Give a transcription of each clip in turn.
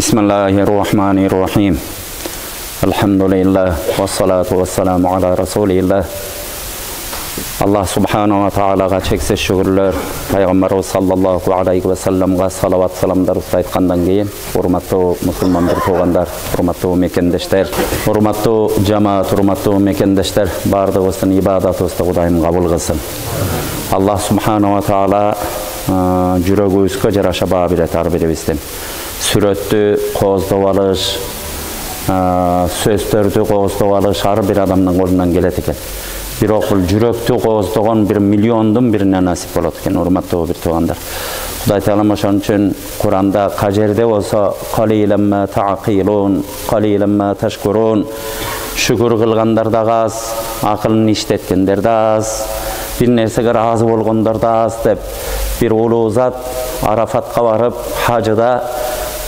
Bismillahirrahmanirrahim. Elhamdülillah ve salatu ve selamu ala Resulillah. Allah subhanahu wa ta'alaga çeksiz şükürler, Peygamberimiz sallallahu aleyhi ve sellem'e salavat salamlar aytkandan keyin, hurmatlı musulman bir tuğandar, hurmatlı mekendeşler, hurmatlı cemaat, hurmatlı mekendeşler, bardığımızın ibadetimizni Kudayım kabul kılsın. Allah subhanahu wa ta'ala jürögübüzgө jaraşa baa beret arbiribizden. Süretті qozdап alış, сөздөрдү qozdап alış har bir adamның қолынан келет екен. Бирок бул жүрөктү qozdаган bir миллиондун бирине насип болот экен, урматтуу бир туугандар. Кудай Таала ошон үчүн Куранда кажерде болсо қалилемма тaqilun, қалилемма ташкурун, шүкүр кылгандар да аз, акылын иштеткендер да аз, bir нерсеге разы болгондор да аз деп bir улуу зат Арафатка барып хажыда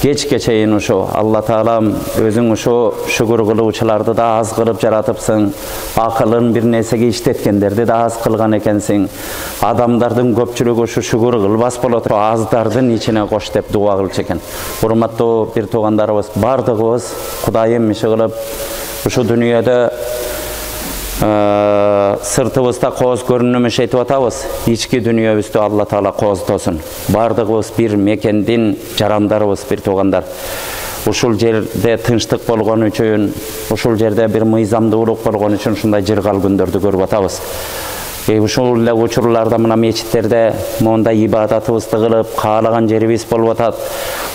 kechke çeyin uşu Allah Taalam özün uşu şükür kılıuçulardı da az kılıp jaratıpsın, akılın bir nesege iştetkenderdi de az kılgan ekensin, adamdardın köpçülüğü uşu şükür kılbas bolot, azdardın içine koş dep dua kılç eken. Hurmatlı bir tuğandarыбыз bardığыбыз Kudayım işi kılıp uşu dünyada sırtыбызda qoz görünümüş etip atabız. İçki dünyabızda Allah Taala qozdosун. Bardığыбыз bir mekendin jaramdarыбыз bir tuğandar. Uşul jerde tınçlık bolgon üçün, uşul jerde bir mıyzamdуулuk bolgon üçün şunday jırgal gündördü görüp atabız. Uşul uçurlarda mına meçitlerде monda ibadetibizdi kılıp kalagan jeribiz bolup atat.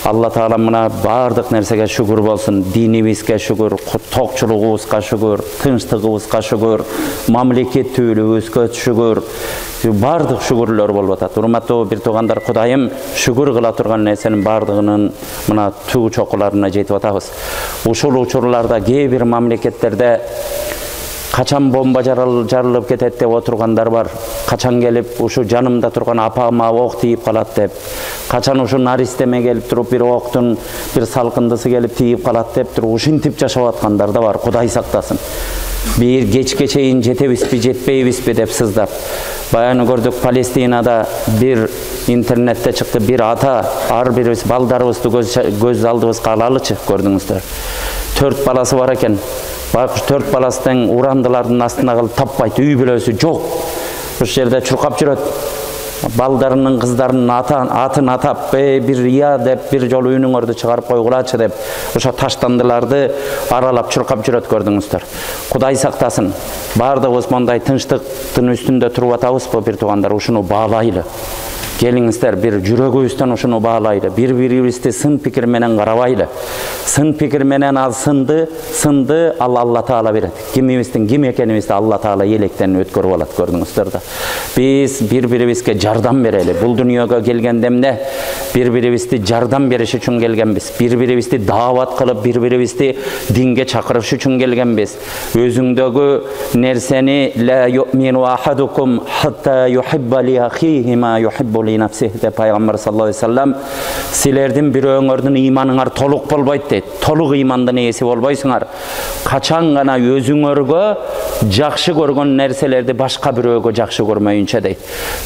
Allah Taala mına bardıq nersege şükür bolsun, dinibizge şükür, tokçuluğubuzga şükür, tınçlığыбызга şükür, mamlekettүүлүгүбүzгө şükür. Bardıq şükürler bolup atat. Hurmatlı bir tuğandar, Kudayım şükür kıla turgan nersenin bardığının mına tüğü çokularına jetip atabız. Uşul uçurlarda kээ bir mamleketlerde kaçan bomba jarılıp ketet dep oturganдар бар. Kaçan gelip uşu janımda turgan apama ok tiyip kalat dep. Kaçan uşu naristeme gelip turup bir oktun bir salkındısı gelip tiyip kalat dep turup uşintip jaşap atkandar da var. Kuday saktasın. Bir kechke çeyin jetebizби, jetpeyibizби dep sızdap. Bayanı gördük Palestina'da bir internette çıktı bir ata, ar birimiz baldarыбызды göz aldыбызга alalıçı gördüңүздөр. 4 balası var eken. Bak 4 balasının urandılarının astına kalıp tapbaydı, üy bölösü жоқ. Bu yerde çurkap жүрөт. Baldarının kızlarının atın atap, bir iya dep, bir jol üyünün ordu çıkarıp koygulaçı dep, uşa taştandılardı aralap çurkap жүрөt gördüңүздөр. Kuday saktasın. Bardığыбыз monday tınçlıktın üstünde turup atabız bu bir tuğandar, uşunu bağlaylı. Geliңizler bir жүрөгүбүздөн ушуну баалайлы, бири-бирибизди сын пикир менен карабайлы. Сын пикир менен ал сынды Allah Taala берет. Кимибиздин ким экенибизди Allah Taala электен өткөрүп алат, көрдүңүздөр да. Биз бири-бирибизге жардам берели. Бул дүйнөгө келгенде эмне? Бири-бирибизди жардам бериш үчүн келгенбиз. Бири-бирибизди даават кылып, бири-бирибизди динге чакырыш үчүн келгенбиз. Өзүңдөгү нерсени la yu'minu ahadukum hatta yuhibba li akhihi ma yuhibbu li nafsihi de Peygamber sallallahu aleyhi ve sellem silerдің бирөөңөрдүн иманыңар толук болбойт дейт. Толук имандын ээси болбойсуңар. Качан гана өзүңөргө жакшы көргөн нерселерди башка бирөөгө жакшы көрмөйүнчө дейт.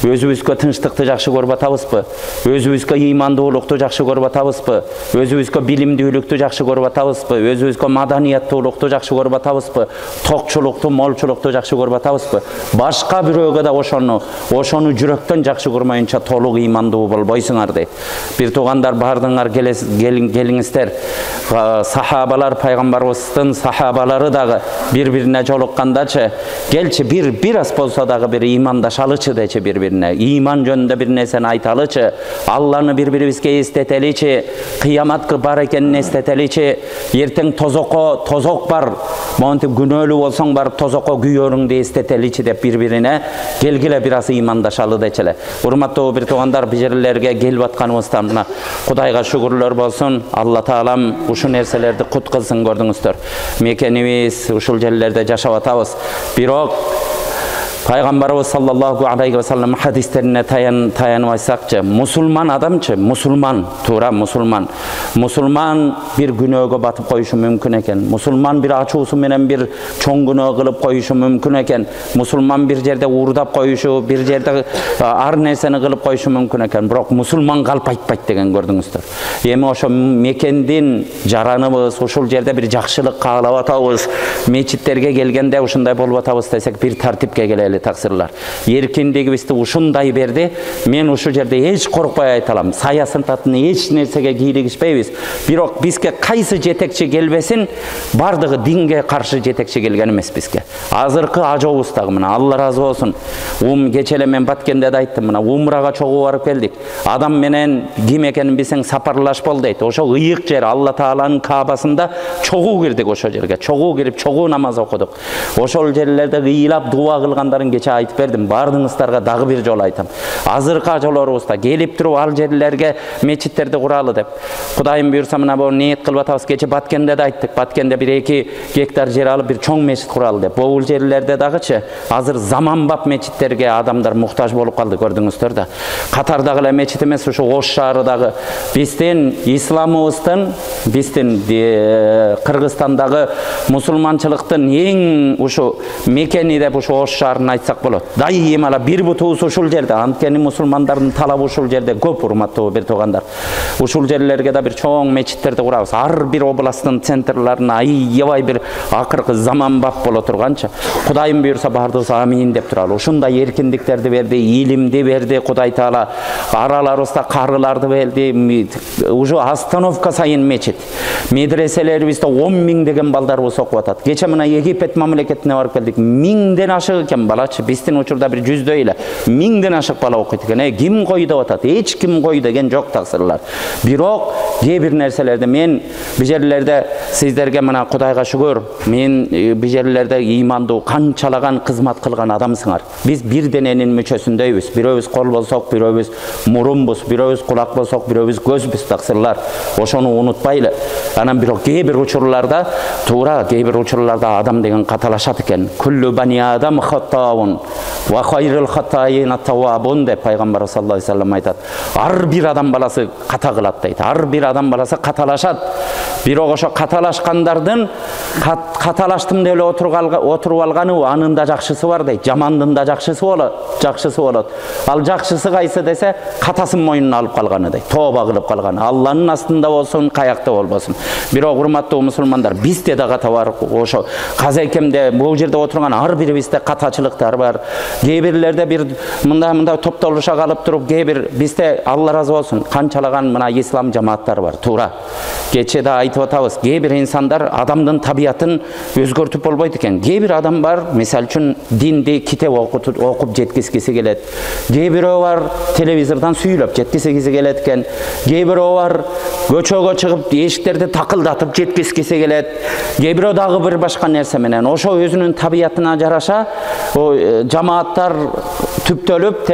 Өзүбүзгө тынчтыкты жакшы көрүп атабызбы? Өзүбүзгө имандуулукту жакшы көрүп атабызбы? Өзүбүзгө билимдүүлүктү жакшы көрүп атабызбы? Өзүбүзгө маданияттуулукту жакшы көрүп атабызбы? Токчулукту, молчулукту жакшы көрүп атабызбы? Башка бирөөгө да ошону жүрөктөн жакшы көрмөйүнчө толук имандуу болбойсуңар дейт. Bir tuğandar bardыңар gelиңиздер. Sahabalar, Peygamberimizdin sahabalары дагы bir-birine жолуккандачы, келчи biraz bolsa dagı bir imandaşalıçı deçi bir-birine. İman жөнүндө bir neseni aytalıçı, Allah'ını bir-biribizge esteteliçi, kıyamat бар экенин esteteliçi, erteң tozok bar, montip günölü bolsoң barıp tozoko güyörüңdü esteteliçi dep bir-birine gelgile biraz imandaşalı deçile. Hurmatlı bir tuğandar, bijerlerge gelip atkanımızdan mına Kudayga şükürler bolsun. Allah Taalam uşu nerselerdi kut kılsın, gördüңүздөр. Mekenimiz uşul jellerde jaşap atabız. Birok Пайғамбарыбыз саллаллаху алейхи ва саллям хадистеріне таянып айтсақчы, мұсылман адамчы, мұсылман, тура мұсылман. Мұсылман bir günöөгө батып коюшу мүмкүн экен. Мұсылман bir ачуусу менен bir чоң күнөө кылып коюшу мүмкүн экен. Мұсылман bir жерде уурдап коюшу, bir жерде ар нерсени кылып коюшу мүмкүн экен. Бирок мұсылман калп айтпайт деген көрдүңүздөр. Эми ошо мекендин жараныбыз, ушул жерде bir жакшылык каалап атабыз. Мечиттерге келгенде ушундай болуп атабыз десек, bir тартипке келели таксырлар. Эркиндигибизди ушундай берди. Мен ушу жерде эч коркпой айта алам. Саясаттын эч нерсеге кийлигишпейбиз. Бирок бизге кайсы жетекчи келбесин, бардыгы динге каршы жетекчи келген эмес бизге. Азыркы ажообуз дагы мына Алла разы болсун. Кече эле мен Баткенде да айттым, мына умрага чогуу барып келдик. Адам менен ким экенин билсең сапарлаш бол дейт. Ошо ыйык жер Алла Тааланын Каабасында чогуу кирдик ошо жерге. Чогуу кирип чогуу намаз окудук. Ошол жерлерде ыйлап дуа кылгандарын кече айтып бердим. Бардыңыздарга дагы бир жолу айтам. Азыркы ажолорубузда келип туруп ал жерлерге мечиттерди куралы деп. Кудайым буйрса мына бу ниет кылып атабыз. Кече Баткенде да айттык. Баткенде 1-2 гектар жер алып бир чоң мечит куралы деп. Бул жерлерде дагычы азыр заманбап мечиттерге адамдар муктаж болуп калды, көрдүңүздөр да. Катардагы эле мечит эмес, ушу Ош шаарындагы биздин исламыбыздын, биздин Кыргызстандагы мусулманчылыктын эң ушу мекени деп ушу Ош шаарын айтсак болот. Дайым ала бир бутубуз ушул жерде. Анткени мусулмандардын талабы ушул жерде көп, урматтуу бир туугандар. Ушул жерлерге да бир чоң мечиттерди курабыз. Ар бир областтын центрларына аябай бир акыркы заманбап боло турганча, Кудайым буйрса бардыгыбыз амин деп туралы. Ушундай эркиндиктерди берди, илимди берди Кудай Таала. Араларыбызда карыларды берди. Уже остановка сайын мечит. Медреселерибизде 10 миң деген балдарыбыз окуп атат. Кече мына Египет мамлекетине барып келдик. 1000ден ашык экен балачы. Биздин учурда бир 100дөй эле. 1000ден ашык бала окуйт экен. Ким кой деп атат? Эч ким кой деген жок таксырлар. Бирок кээ бир нерселерде мен бу жерлерде сиздерге мына Кудайга шүгүр, мен бу жерлерде ыймандуу канчалаган кызмат кылган адамсыңар. Биз бир дененин мүчөсүндөйбүз. Бирөөбүз кол болсок, бирөөбүз мурунбуз, бирөөбүз кулак болсок, бирөөбүз көзбүз таксырлар. Ошону унутпайлы. Анан бирок кээ бир учурларда, туура кээ бир учурларда адам деген каталашат экен. Куллу бани адам хаттаун ва хайрул хаттаин ат-таввабун деп Пайгамбар саллаллаху алейхи ва саллям айтат. Ар бир адам баласы ката кылат дейт. Ар бир адам баласы каталашат. Бирок ошо каталашкандардын каталаштым деп эле отуруп алганы анын да жакшысы бар дейт. Жамандын да жакшысы болот. Ал жакшысы кайсы десе, катасын мойнуна алып калганы дейт. Тооба кылып калганы. Алланын астында болсун, каякта болбосун. Бирок урматтуу мусулмандар, бизде да ката бар. Ошо казекемде бул жерде отурган ар бирибизде катачылыктар бар. Кээ бирлерде бир мындай топтолуша калып туруп, кээ бир бизде Алла разы болсун, канчалаган мына ислам жамааттары бар. Туура. Кече да айтып атабыз, кээ бир инсандар адамдын табиятын өзгөртүп болбойт экен. Кээ бир адам бар, мисалы үчүн динди китеп окуп жеткизгиси келет. Кээ бирөө бар, телевизордон сүйлөп жеткизгиси келет экен. Кээ бирөө бар, көчөгө чыгып эшиктерди такылдатып жеткизгиси келет. Кээ бирөө дагы бир башка нерсе менен. Ошо өзүнүн табиятына жараша жамааттар түптөлүп,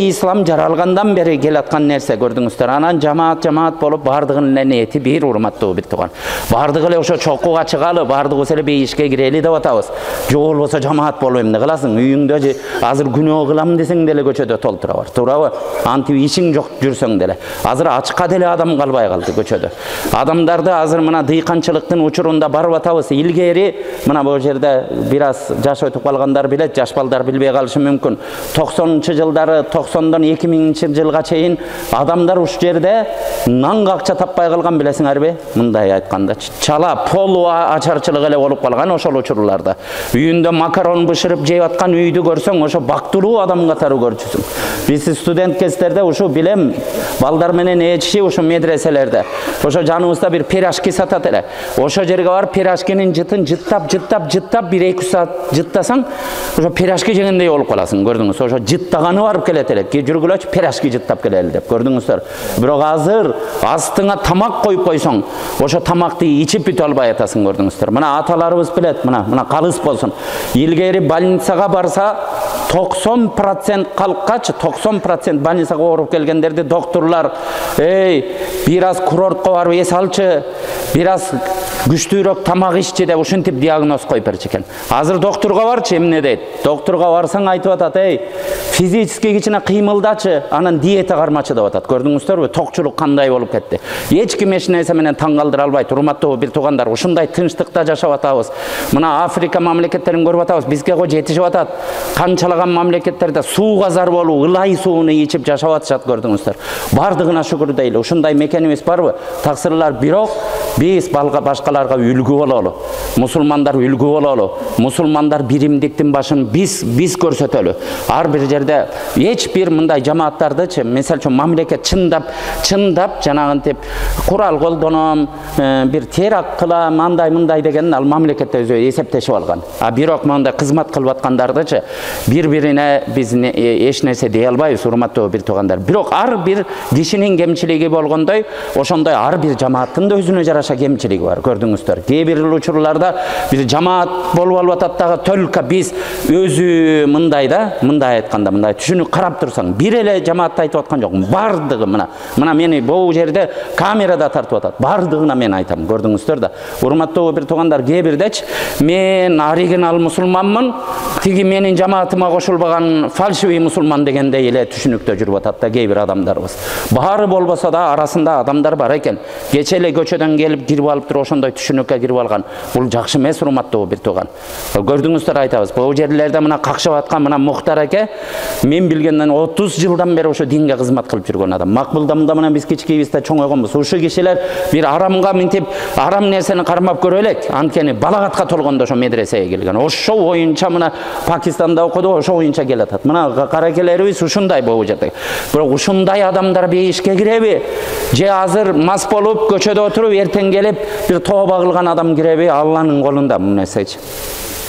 ислам жаралгандан бери келаткан нерсе, көрдүңүздөр. Анан жамаат болуп бардыгынын эле ниети бир, урматтуу бир тууган. Бардыгы эле ошо чокуга чыгалы, бардыгыбыз эле бейишке кирели деп атабыз. Жок болбосо жамаат болуп эмне кыласың? Үйүңдө азыр күнөө кылам десең деле көчөдө толтура бар. Туурабы? Антип ишиң жок жүрсөң деле. Азыр ачка деле адам калбай калды көчөдө. Адамдарды азыр мына дыйканчылыктын учурунда барып атабыз. Илгери мына бул жерде бир аз жаш өтүп калгандар билет, жаш балдар билбей калышы мүмкүн. 90-жылдары, 90-дан 2000-жылга чейин адамдар уш жерде нанга акча таппай калган, билесиңерби? Мындай айтканда, чала полу ачарчылык эле болуп калган ошол учурларда. Үйүндө макарон бышырып жеп аткан үйдү көрсөң, ошо бактылуу адам катары көрчүсүң. Биз студент кездерде ушу билем, балдар менен ээчи ушу медреселерде. Ошо жаныбызда бир пирожки сатат эле. Ошо жерге барып пирожкинин жытын жыттап 1-2 саат жыттасаң, ошо пирожки жегендей болуп каласың, көрдүңүз. Ошо жыттаганы барып келет эле. Жүргүлөчү пирожки жыттап келели деп, көрдүңүздөр. Бирок азыр астыңа тамак коюп койсоң, ошо тамакты ичип бүтө албай атасың, көрдүңүздөр. Мына аталарыбыз билет, мына калыс болсун. Илгери больницага барса 90% калккачы, 90% больницага ооруп келгендерди докторлар, бир аз курортко барып эс алчы, бир аз күчтүүрөөк тамак иччи деп ушинтип диагноз коюп берчү экен. Азыр доктурга барчы, эмне дейт? Доктурга барсаң айтып атат, физически кичине кыймылдачы, анан диета кармачы деп атат. Көрдүңүздөрбү? Токчулук кандай болуп кетти. Эч ким эч нерсе менен таң калтыра албайт. Урматтуу бир туугандар, ушундай тынчтыкта жашап атабыз. Мына Африка мамлекеттерин көрүп атабыз. Бизге го жетишип атат. Канчалаган мамлекеттерде сууга зар болуу, ылай сууну ичип жашап атышат, көрдүңүздөр. Бардыгына шүгүр дейли. Ушундай мекенибиз барбы? Таксырлар, бирок биз башкаларга үлгү бололу. Мусулмандар үлгү бололу. Мусулмандар биримдиктин башын биз көрсөтөлү. Ар бир жерде эч бир мындай жамааттардычы, мисалы үчүн мамлекет чындап жанагынтип курал колдоном, бир теракт кылам, мындай деген ал мамлекетте өзү эсептешип алган. А бирок мындай кызмат кылып аткандардычы бири-бирине биз эч нерсе дей албайбыз, урматтуу бир туугандар. Бирок ар бир кишинин кемчилиги болгондой, ошондой ар бир жамааттын да өзүнө жараша кемчилиги бар, көрдүңүздөр. Кээ бир учурларда бир жамаат болуп алып атат дагы, только биз өзү мындай айтканда, мындай түшүнүк карап турсаң, бир эле жамаатты айтып аткан жок. Бардыгы мына мени бул жерде камерада тартып атат. Бардыгына мен айтам, көрдүңүздөр да. Урматтуу бир туугандар, кээ бирдечи мен оригинал мусулманмын, тиги менин жамаатыма кошулбаган фальшивый мусулман дегендей эле түшүнүктө жүрүп атат да кээ бир адамдарыбыз. Баары болбосо да арасында адамдар бар экен. Кече эле көчөдөн келип кирип алып туруп ошондой түшүнүккө кирип алган. Бул жакшы эмес, урматтуу бир тууган. Көрдүңүздөр, айтабыз. Бул жерлерде мына какшап аткан мына Мухтар аке, мен билгенден 30 жылдан бери ошо динге кызмат кылып жүргөн адам. Макбулдамда менен биз кичикибизде чоңойгонбуз. Ушу кишилер бир арамга минтип, арам нерсени кармап көрө элек. Анткени балагатка толгондо ошо медресеге келген. Ошо оюнча мына Пакистанда окуду, ошо оюнча келатат. Мына каракелерибиз ушундай бул жерде. Бирок ушундай адамдар бейишке киреби? Же азыр мас болуп көчөдө отуруп, эртең келип бир тооба кылган адам киреби? Алланын колунда бул нерсечи.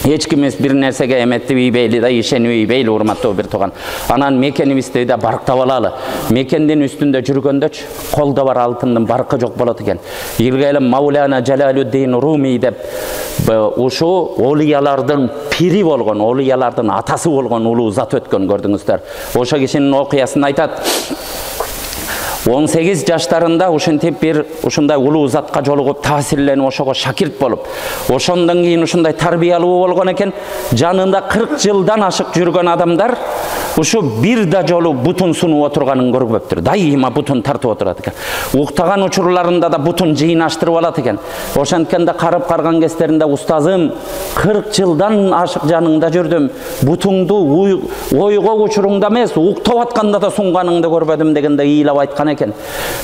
Эч кимиз бир нерсеге эметип ийбейли да, ишенип ийбейли, урматтуу бир тууган. Анан мекенибизди да барктап алалы. Мекендин үстүндө жүргөндөчү колдо бар алтындын баркы жок болот экен. Илгеле Маулана Жалалуддин Руми деп ушу олиялардын пири болгон, олиялардын атасы болгон улуу зат өткөн, көрдүңүздөр. Ошо кишинин окуясын айтат. 18 жаштарында ушинтип бир ушундай улуу затка жолугуп, таасирленип, ошого шакирт болуп, ошондон кийин ушундай тарбиялуу болгон экен. Жанында 40 жылдан ашык жүргөн адамдар ушу бир да жолу бутун сунуп отурганын көрбөптүр. Дайыма бутун тартып отурат экен. Уктаган учурларында да бутун жыйнаштырып алат экен. Ошенткенде карып карган кездеринде устазым 40 жылдан ашык жаныңда жүрдүм. Бутуңду ойго учуруңда эмес, уктап атканда да суңганыңды көрбөдүм дегенде ыйлап айткан экен.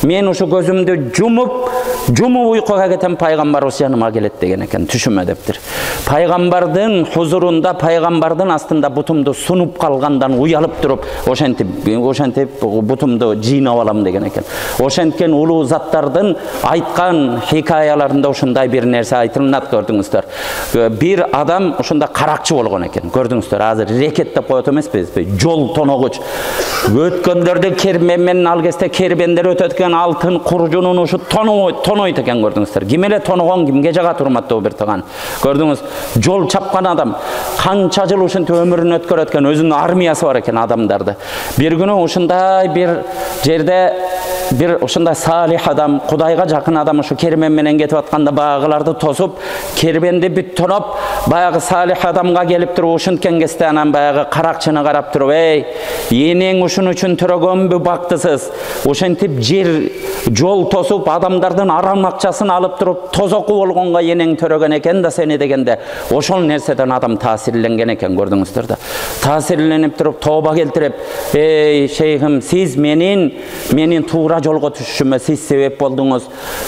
Мен ушу көзүмдү жумуп уйкуга кетем, пайгамбарыбыз жаныма келет деген экен, түшүмө дептир. Пайгамбардын хузурунда, пайгамбардын астында бутумду сунуп калгандан уялып туруп, ошентип бутумду жыйнап алам деген экен. Ошенткен улуу заттардын айткан хикаяларында ушундай бир нерсе айтылат, көрдүңүздөр. Бир адам ушунда каракчы болгон экен, көрдүңүздөр. Азыр рекет деп коет эмеспизби? Жол тоногуч. Өткөндөрдү кермен менен ал кезде кербендер өтөт экен, алтын куржунун ушу тонойт экен, көрдүңүздөр. Ким эле тоногон, кимге жагат, урматтуу бир тууган. Көрдүңүз, жол чапкан адам канча жыл ушинтип өмүрүн өткөрөт экен, өзүнүн армиясы бар экен адамдарды. Бир күнү ушундай бир жерде бир ушундай салих адам, Кудайга жакын адам ушу кермен менен кетип атканда багыларды тосуп, кербенди бүт тоноп, баягы салих адамга келип туруп ушинткен кезде анан баягы каракчыны карап туруп, эй, энең ушун үчүн төрөгөнбү бактысыз? Ошентип жол тосуп, адамдардын арам акчасын алып туруп, тозоку болгонго энең төрөгөн экен да сени дегенде, ошол нерседен адам таасирленген экен, көрдүңүздөр да. Таасирленип туруп, тооба келтирип, эй, шейхим, сиз менин туура жолго түшүшүмө сиз себеп болдуңуз.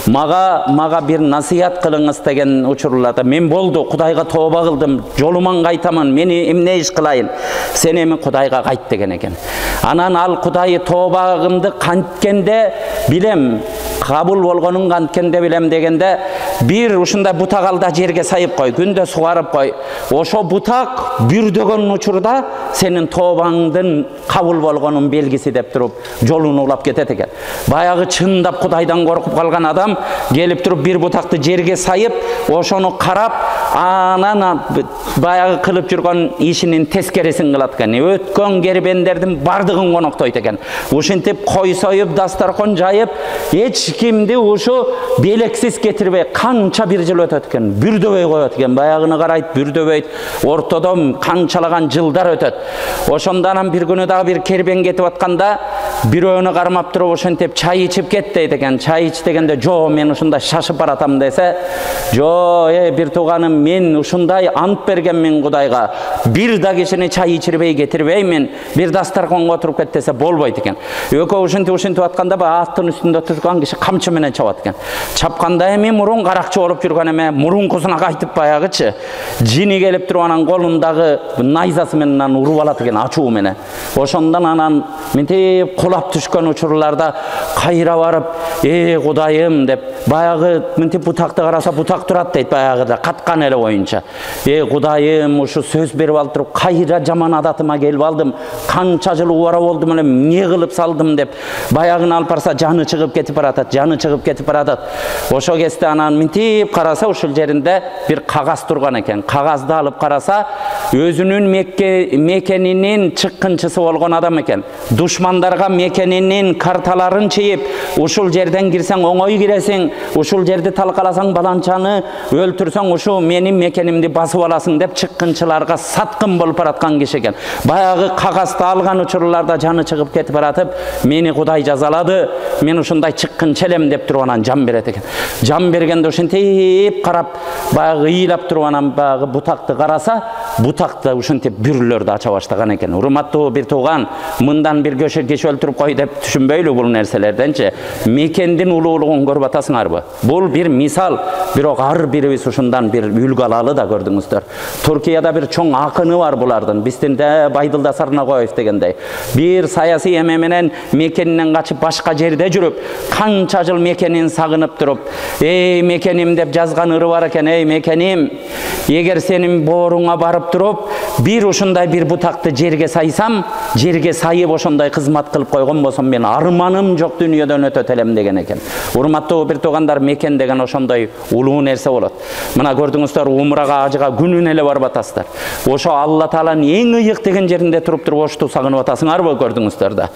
Мага бир насыят кылыңыз деген учурларда мен болду, Кудайга тооба кылдым, жолуман кайтамын, мени эмне иш кылайын? Сен эми Кудайга кайт деген экен. Анан ал Кудай тообагымды канткенде билем, кабыл болгонун канткенде билем дегенде, бир ушундай бутак алда жерге сайып кой, күндө сугарып кой. Ошо бутак бүрдөгөн учурда senin тобаңдын kabul bolgonun belgisi dep turup jolunu ulap ketet eken. Bayagı çındap Kudaydan korkup kalgan adam gelip turup bir butakты жерге sayıp, oşonu karap, anan bayagı kılıp жүргөн işinin teskeresini kılat eken. Ötkön gerbenderdim bardığın konoktoyt eken. Uşintip koy soyup, dastarkon jayıp, hiç kimdi uşu beleksiz getirbe kança bir jıl ötöt eken. Bürdöbey koyot eken. Bayagını karayt, bürdöbey, ortodom kançalagan jılдар ötöt. Oşondan bir günü daha bir kerben getip atkanda bирөөнү кармап туруп ошентип чай ичип кет дейт экен. Чай ич дегенде, "Жо, мен ушундай шашып баратам" десе, "Жо, бир тууганым, мен ушундай ант бергенмин Кудайга. Бир да кишини чай ичирбей кетирбеймин. Бир дастарконго отуруп кет" десе болбойт экен. Экөө ушинтип атканда аттын үстүндө турган киши камчы менен чабат экен. Чапканда эми мурун каракчы болуп жүргөн эме мурункусуна кайтып баягычы жини келип туруп анан колундагы найзасы менен анан уруп алат экен ачуу менен. Ошондон анан мынтип кулап түшкөн учурларда кайра барып, Кудайым" деп, баягы мынтип бутакты караса бутак турат дейт баягыда каткан эле боюнча. Кудайым, ушу сөз берип алып туруп, кайра жаман адатыма келип алдым. Канча жыл убара болдум эле, эмне кылып салдым деп, баягыны алып барса жаны чыгып кетип баратат. Ошо кезде анан мынтип караса ушул жеринде бир кагаз турган экен. Кагазды алып караса, өзүнүн мекенинин чыккынчысы болгон адам экен. Душмандарга мекенинин карталарын чыйып, ушул жерден кирсең оңой киресиң, ушул жерди талкаласаң баланчаны өлтүрсөң ушу менин мекенимди басып аласың деп чыккынчыларга саткын болуп бараткан киши экен. Баягы кагазды алган учурларда жаны чыгып кетип баратып, "Мени Кудай жазалады, мен ушундай чыккынчы элем" деп туруп анан жан берет экен. Жан бергенде ушинтип карап, баягы ыйлап туруп анан баягы бутакты караса, бутакты ушинтип бүрүлөрдү ача баштаган экен. Урматтуу бир тууган, мындан бир көшө киши өлтүрүп кой деп түшүнбөйлү бул нерселерденчи. Мекендин улуулугун көрүп атасыңарбы? Бул бир мисал, бирок ар бирибиз ушундан бир үлгү алалы да, көрдүңүздөр. Туркияда бир чоң акыны бар булардын. Биздин Байдылда Сарнагоев дегендей. Бир саясий эме менен мекенинен качып башка жерде жүрүп, канча жыл мекенин сагынып туруп, мекеним" деп жазган ыры бар экен. Мекеним, эгер сенин бооруңа барып туруп, бир ушундай бир бутакты жерге сайсам, жерге сайып ошондой кызмат кылып койгон болсом, мен арманым жок дүйнөдөн өтөт элем деген экен. Урматтуу бир туугандар, мекен деген ошондой улуу нерсе болот. Мына көрдүңүздөр, умрага, ажыга күнүнө эле барып атасыздар. Ошо Алла Тааланын эң ыйык деген жеринде туруп ошту сагынып атасыңарбы, көрдүңүздөр да.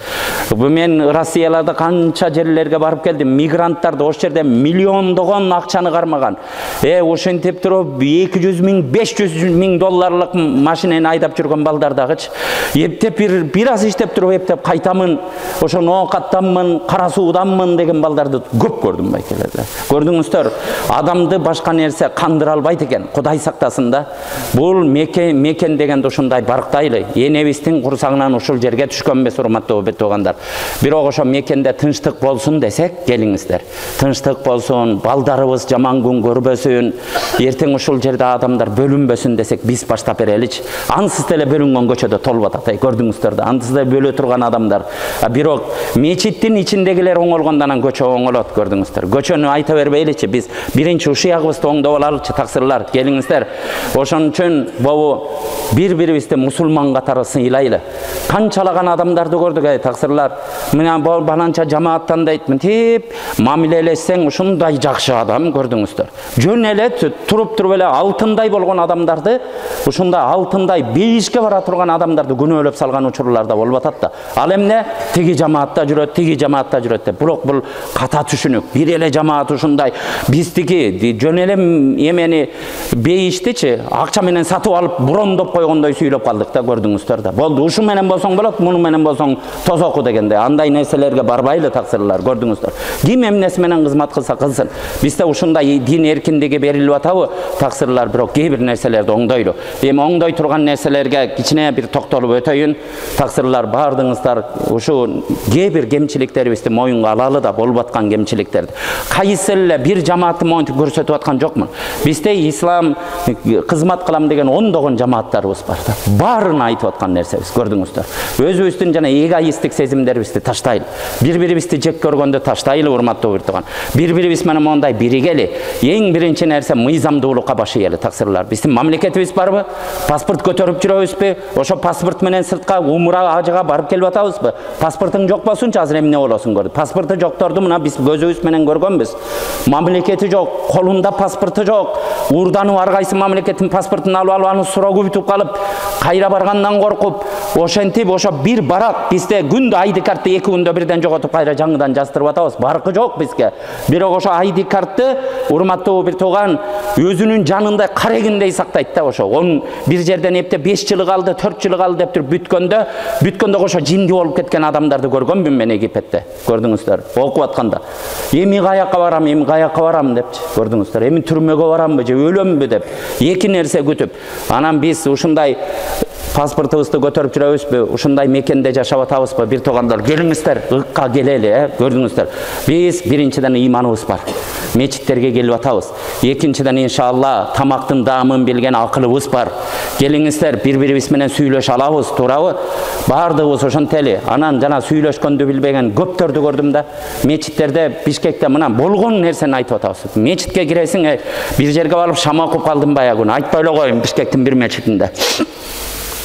Мен Россияларда канча жерлерге барып келдим. Мигранттарды ош жерде миллиондогон акчаны кармаган. Ошентип туруп 200 миң, 500 миң долларлык машинени айдап жүргөн балдардагычы. Эптеп бир аз иштеп туруп эптеп кайтамын, ошо ноокаттанмын, кара сууданмын деген балдарды көп көрдүм байкелерде. Көрдүңүздөр, адамды башка нерсе кандыра албайт экен. Кудай сактасын да. Бул мекен дегенде ушундай барктайлы. Энебиздин курсагынан ушул жерге түшкөнбүз, урматтуу бир туугандар. Бирок ошо мекенде тынчтык болсун десек, келиңиздер. Тынчтык болсун, балдарыбыз жаман күн көрбөсүн, эртең ушул жерде адамдар бөлүнбөсүн десек, биз баштап береличи. Ансыз деле бөлүнгөн көчөдө толуп атат. Көрдүңүздөр да, ансыз деле бөлө турган адамдар. Бирок мечиттин ичиндегилер оңолгондон анан көчө оңолот, көрдүңүздөр. Көчөнү айта бербейличи, биз биринчи ушуягыбызды оңдоп алалычы, таксырлар. Келиңиздер. Ошон үчүн бобу бири-бирибизди мусулман катары сыйлайлы. Канчалаган адамдарды көрдүк, таксырлар. Мына баланча жамааттан дейт, мынтип мамилелешсең ушундай жакшы адам, көрдүңүздөр. Жөн эле туруп эле алтындай болгон адамдарды, ушундай алтындай бейишке бара турган адамдарды күнөөлөп салган учурларда болуп атат да. Ал эмне? Тиги жамаатта жүрөт, тиги жамаатта жүрөт деп. Бирок бул ката түшүнүк. Бир эле жамаат ушундай биздики жөн эле эмени бейиштичи акча менен сатып алып бурондоп койгондой сүйлөп калдык да, көрдүңүздөр да. Болду, ушу менен болсоң болот, муну менен болсоң тозоку дегенде. Андай нерселерге барбайлы, таксырлар, көрдүңүздөр. Ким эмнеси менен кызмат кылса кылсын. Бизде ушундай дин эркиндиги берилип атабы, таксырлар, бирок кээ бир нерселерди оңдойлу. Эми оңдой турган нерселерге кичине бир токтолуп өтөйүн. Таксырлар, бардыңыздар ушу кээ бир кемчиликтерибизди моюнга алалы да, болуп аткан кемчиликтерди. Кайсы эле бир жамаатты монтип көрсөтүп аткан жокмун. Бизде ислам кызмат кылам деген ондогон жамааттарыбыз бар да. Баарын айтып аткан нерсебиз, көрдүңүздөр. Өзүбүздүн жана эгоисттик сезимдерибизди таштайлы. Бір-бірімізді жек көргенде таштайлы, урматтуу биртуган. Бір-біріміз менен мондай биригели. Эң биринчи нерсе мыйзамдуулукка башыйелі, тақсырлар. Биздин мамлекетибиз барбы? Паспорт көтөрүп жүрөбүзбү? Ошо паспорт менен сыртка умра ажыга барып келип атабызбы? Паспортуң жок болсунчу азыр эмне болосуң көрдү. Паспорту жокторду мына биз көзүбүз менен көргөнбүз. Мамлекети жок, колунда паспорту жок. Урданып ар кайсы мамлекеттин паспортун алып аны суроо күбүтүп калып, кайра баргандан коркуп, ошентип ошо бир барак бизде күндө ID картты 2 күндө бирден жоготуп кайра жаңыдан жаздырып атабыз. Баркы жок бизге. Бирок ошо ID картты урматтуу бир тууган өзүнүн жанында карегиндей сактайт да ошо. Onun bir жерден эптеп 5 жылы калды, 4 жылы калды деп туруп бүткөндө ошо жинди болуп кеткен адамдарды көргөнмүн мен Египетте. Көрдүңүздөр, окуп атканда. Эми каяка барам депчи. Көрдүңүздөр, эми түрмөгө барамбы же өлөмбү деп. Эки нерсе күтүп. Анан биз ушундай паспортубузду көтөрүп жүрөбүзбү? Ушундай мекенде жашап атабызбы? Бир туугандар, келиңиздер, ыкка келели, көрдүңүздөр. Биз биринчиден ыйманыбыз бар. Мечиттерге келип атабыз. Экинчиден иншалла тамактын даамын билген акылыбыз бар. Келиңиздер, бири-бирибиз менен сүйлөшө алабыз, туурабы? Бардыгыбыз ошентели. Анан жана сүйлөшкөндү билбеген көптөрдү көрдүм да. Мечиттерде, Бишкекте мына болгон нерсени айтып атабыз. Мечитке киресиң, бир жерге барып шам окуп калдым баягы күнү. Айтпай эле коеюн, Бишкектин бир мечитинде.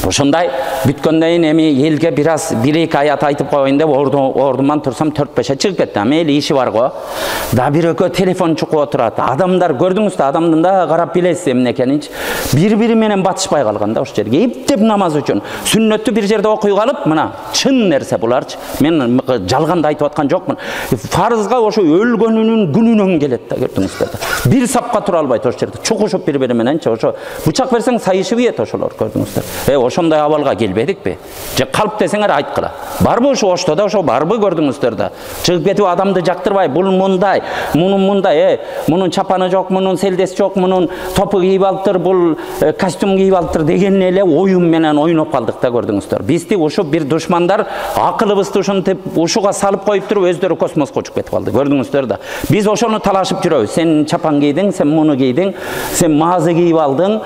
Ошондой бүткөндөн кийин эми элге бир аз 1-2 аят айтып коеюн деп ордуман турсам 4-5 чыгып кетти. Мейли иши бар го. Да бир экөө телефон чукуп отурат. Адамдар көрдүңүз да, адамдын да карап билесиз эмне экенинчи. Бири-бири менен батышпай калган да ошол жерге. Эптеп намаз үчүн. Сүннөттү бир жерде окуй калып, мына чын нерсе буларчы. Мен жалганды айтып аткан жокмун. Фарызга ошо өлгөнүнүн күнүнөн келет да, көрдүңүздөр. Бир сапка тура албайт ошол жерде. Чукушуп бири-бири мененчи ошо бычак берсең сайышып ийет ошолор, көрдүңүздөр. Ошондой абалга келбедикпи? Же калп десеңер айткыла. Барбы ошо Оштода ошо барбы көрдүңүздөр да? Чыгып кетип адамды жактырбай, бул мындай, мунун мунун чапаны жок, мунун селдеси жок, мунун топу кийип алыптыр, бул костюм кийип алыптыр деген эле оюн менен ойноп калдык да, көрдүңүздөр. Бизди ушу бир душмандар акылыбызды ушинтип ушуга салып коюп туруп өздөрү космоско учуп кетип калды, көрдүңүздөр да. Биз ошону талашып жүрөбүз. Сен чапан кийдиң, сен муну кийдиң, сен маазы кийип алдың,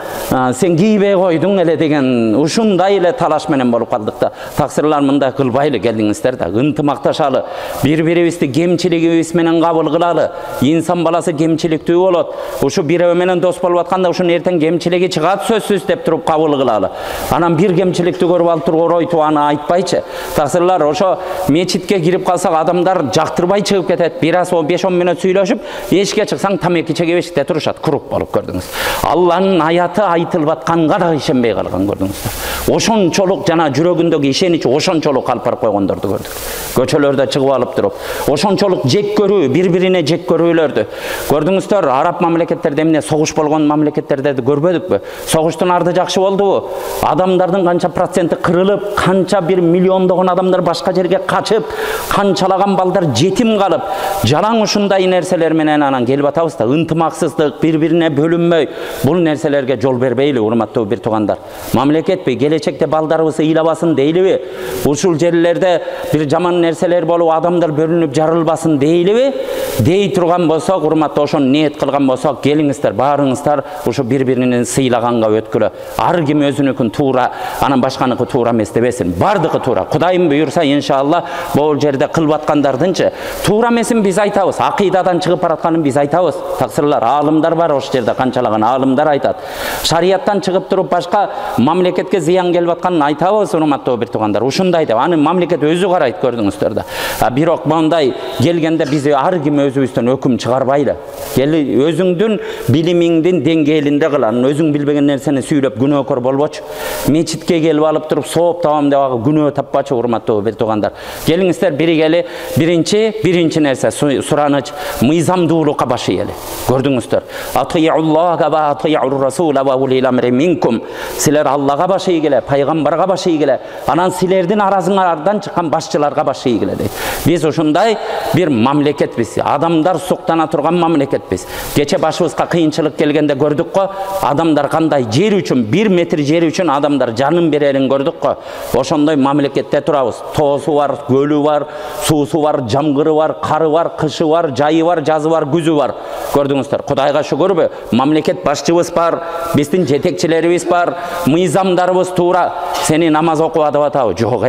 сен кийбей койдуң эле деген ушундай эле талаш менен болуп калдык да. Таксырлар мындай кылбайлы, келиңиздер да, ынтымакташалы, бири-бирибизди кемчилигибиз менен кабыл кылалы. Инсан баласы кемчиликтүү болот. Ушу бирөө менен дос болуп атканда ушунун эртең кемчилиги чыгат сөзсүз деп туруп кабыл кылалы. Анан бир кемчиликти көрүп алып туруп оройтуп аны айтпайчы. Таксырлар ошо мечитке кирип калсак адамдар жактырбай чыгып кетет. Бир аз 5-10 мүнөт сүйлөшүп, эшикке чыксаң тамеки чегип эшикте турушат, куруп болуп, көрдүңүз. Алланын аяты айтылып атканга да ишенбей калган, көрдүңүз. Ошончолук жана жүрөгүндөгү ишенич ошончолук алып барып койгондорду көрдүк. Көчөлөрдө чыгып алып туруп, ошончолук жек көрүү, бири-бирине жек көрүүлөрдү көрдүңүздөр. Араб мамлекеттерде эмне согуш болгон мамлекеттерде көрбөдүкпү? Согуштун арды жакшы болдубу? Адамдардын канча проценти кырылып, канча бир миллиондогон адамдар башка жерге качып, канчалаган балдар жетим калып, жалаң ушундай нерселер менен анан келип атабыз да. Ынтымаксыздык, бири-бирине бөлүнмөй, бул нерселерге жол бербейли, урматтуу бир туугандар. Мамлекетпи, келечекте балдарыбыз ыйлабасын дейлиби? Ушул жерлерде бир жаман нерселер болуп, адамдар бөлүнүп жарылбасын дейлиби? Дей турган болсок, урматтуу, ошону ниет кылган болсок, келиңиздер, баарыңыздар ушу бири-биринин сыйлаганга өткүлө. Ар ким өзүнүкүн туура, анан башканыкы туура эмес дебесин. Бардыгы туура. Кудайым буйрса, иншалла, бул жерде кылып аткандардынчы туура эмесин биз айтабыз. Акыйдадан чыгып баратканын биз айтабыз. Таксырлар, аалымдар бар ошол жерде, канчалаган аалымдар айтат. Шарияттан чыгып туруп башка мамлекетке зыян келип атканын айтабыз, урматтуу бир туугандар. Ушундай деп, аны мамлекет өзү карайт, көрдүңүздөр да. Бирок мондай келгенде биз ар ким өзүбүздөн өкүм чыгарбайлы. Кели өзүңдүн билимиңдин деңгээлинде кыл. Өзүң билбеген нерсени сүйлөп күнөөкөр болбочу. Мечитке келип алып туруп сооп табам деп күнөө таппачу, урматтуу бир туугандар. Келиңиздер, биригели биринчи нерсе сураныч мыйзамдуулукка баш ийели. Көрдүңүздөр. Атыйуллаха ва атыйур расула ва улил амри минкум. Силер Аллага баш ийгиле, пайгамбарга баш ийгиле, анан силердин арасыңардан чыккан башчыларга баш ийгиле дейт. Биз ушундай бир мамлекетпиз. Адамдар суктана турган мамлекетпиз. Кече башыбызга кыйынчылык келгенде көрдүк го, адамдар кандай жер үчүн, 1 метр жер үчүн адамдар жанын берерин көрдүк го. Ошондой мамлекетте турабыз. Тоосу бар, көлү бар, суусу бар, жамгыры бар, кары бар, кышы бар, жайы бар, жазы бар, күзү бар. Көрдүңүздөр. Кудайга шүгүрбү? Мамлекет башчыбыз бар, биздин жетекчилерибиз бар, мыйзамдарыбыз туура. Сени намаз окуп атабы? Жок.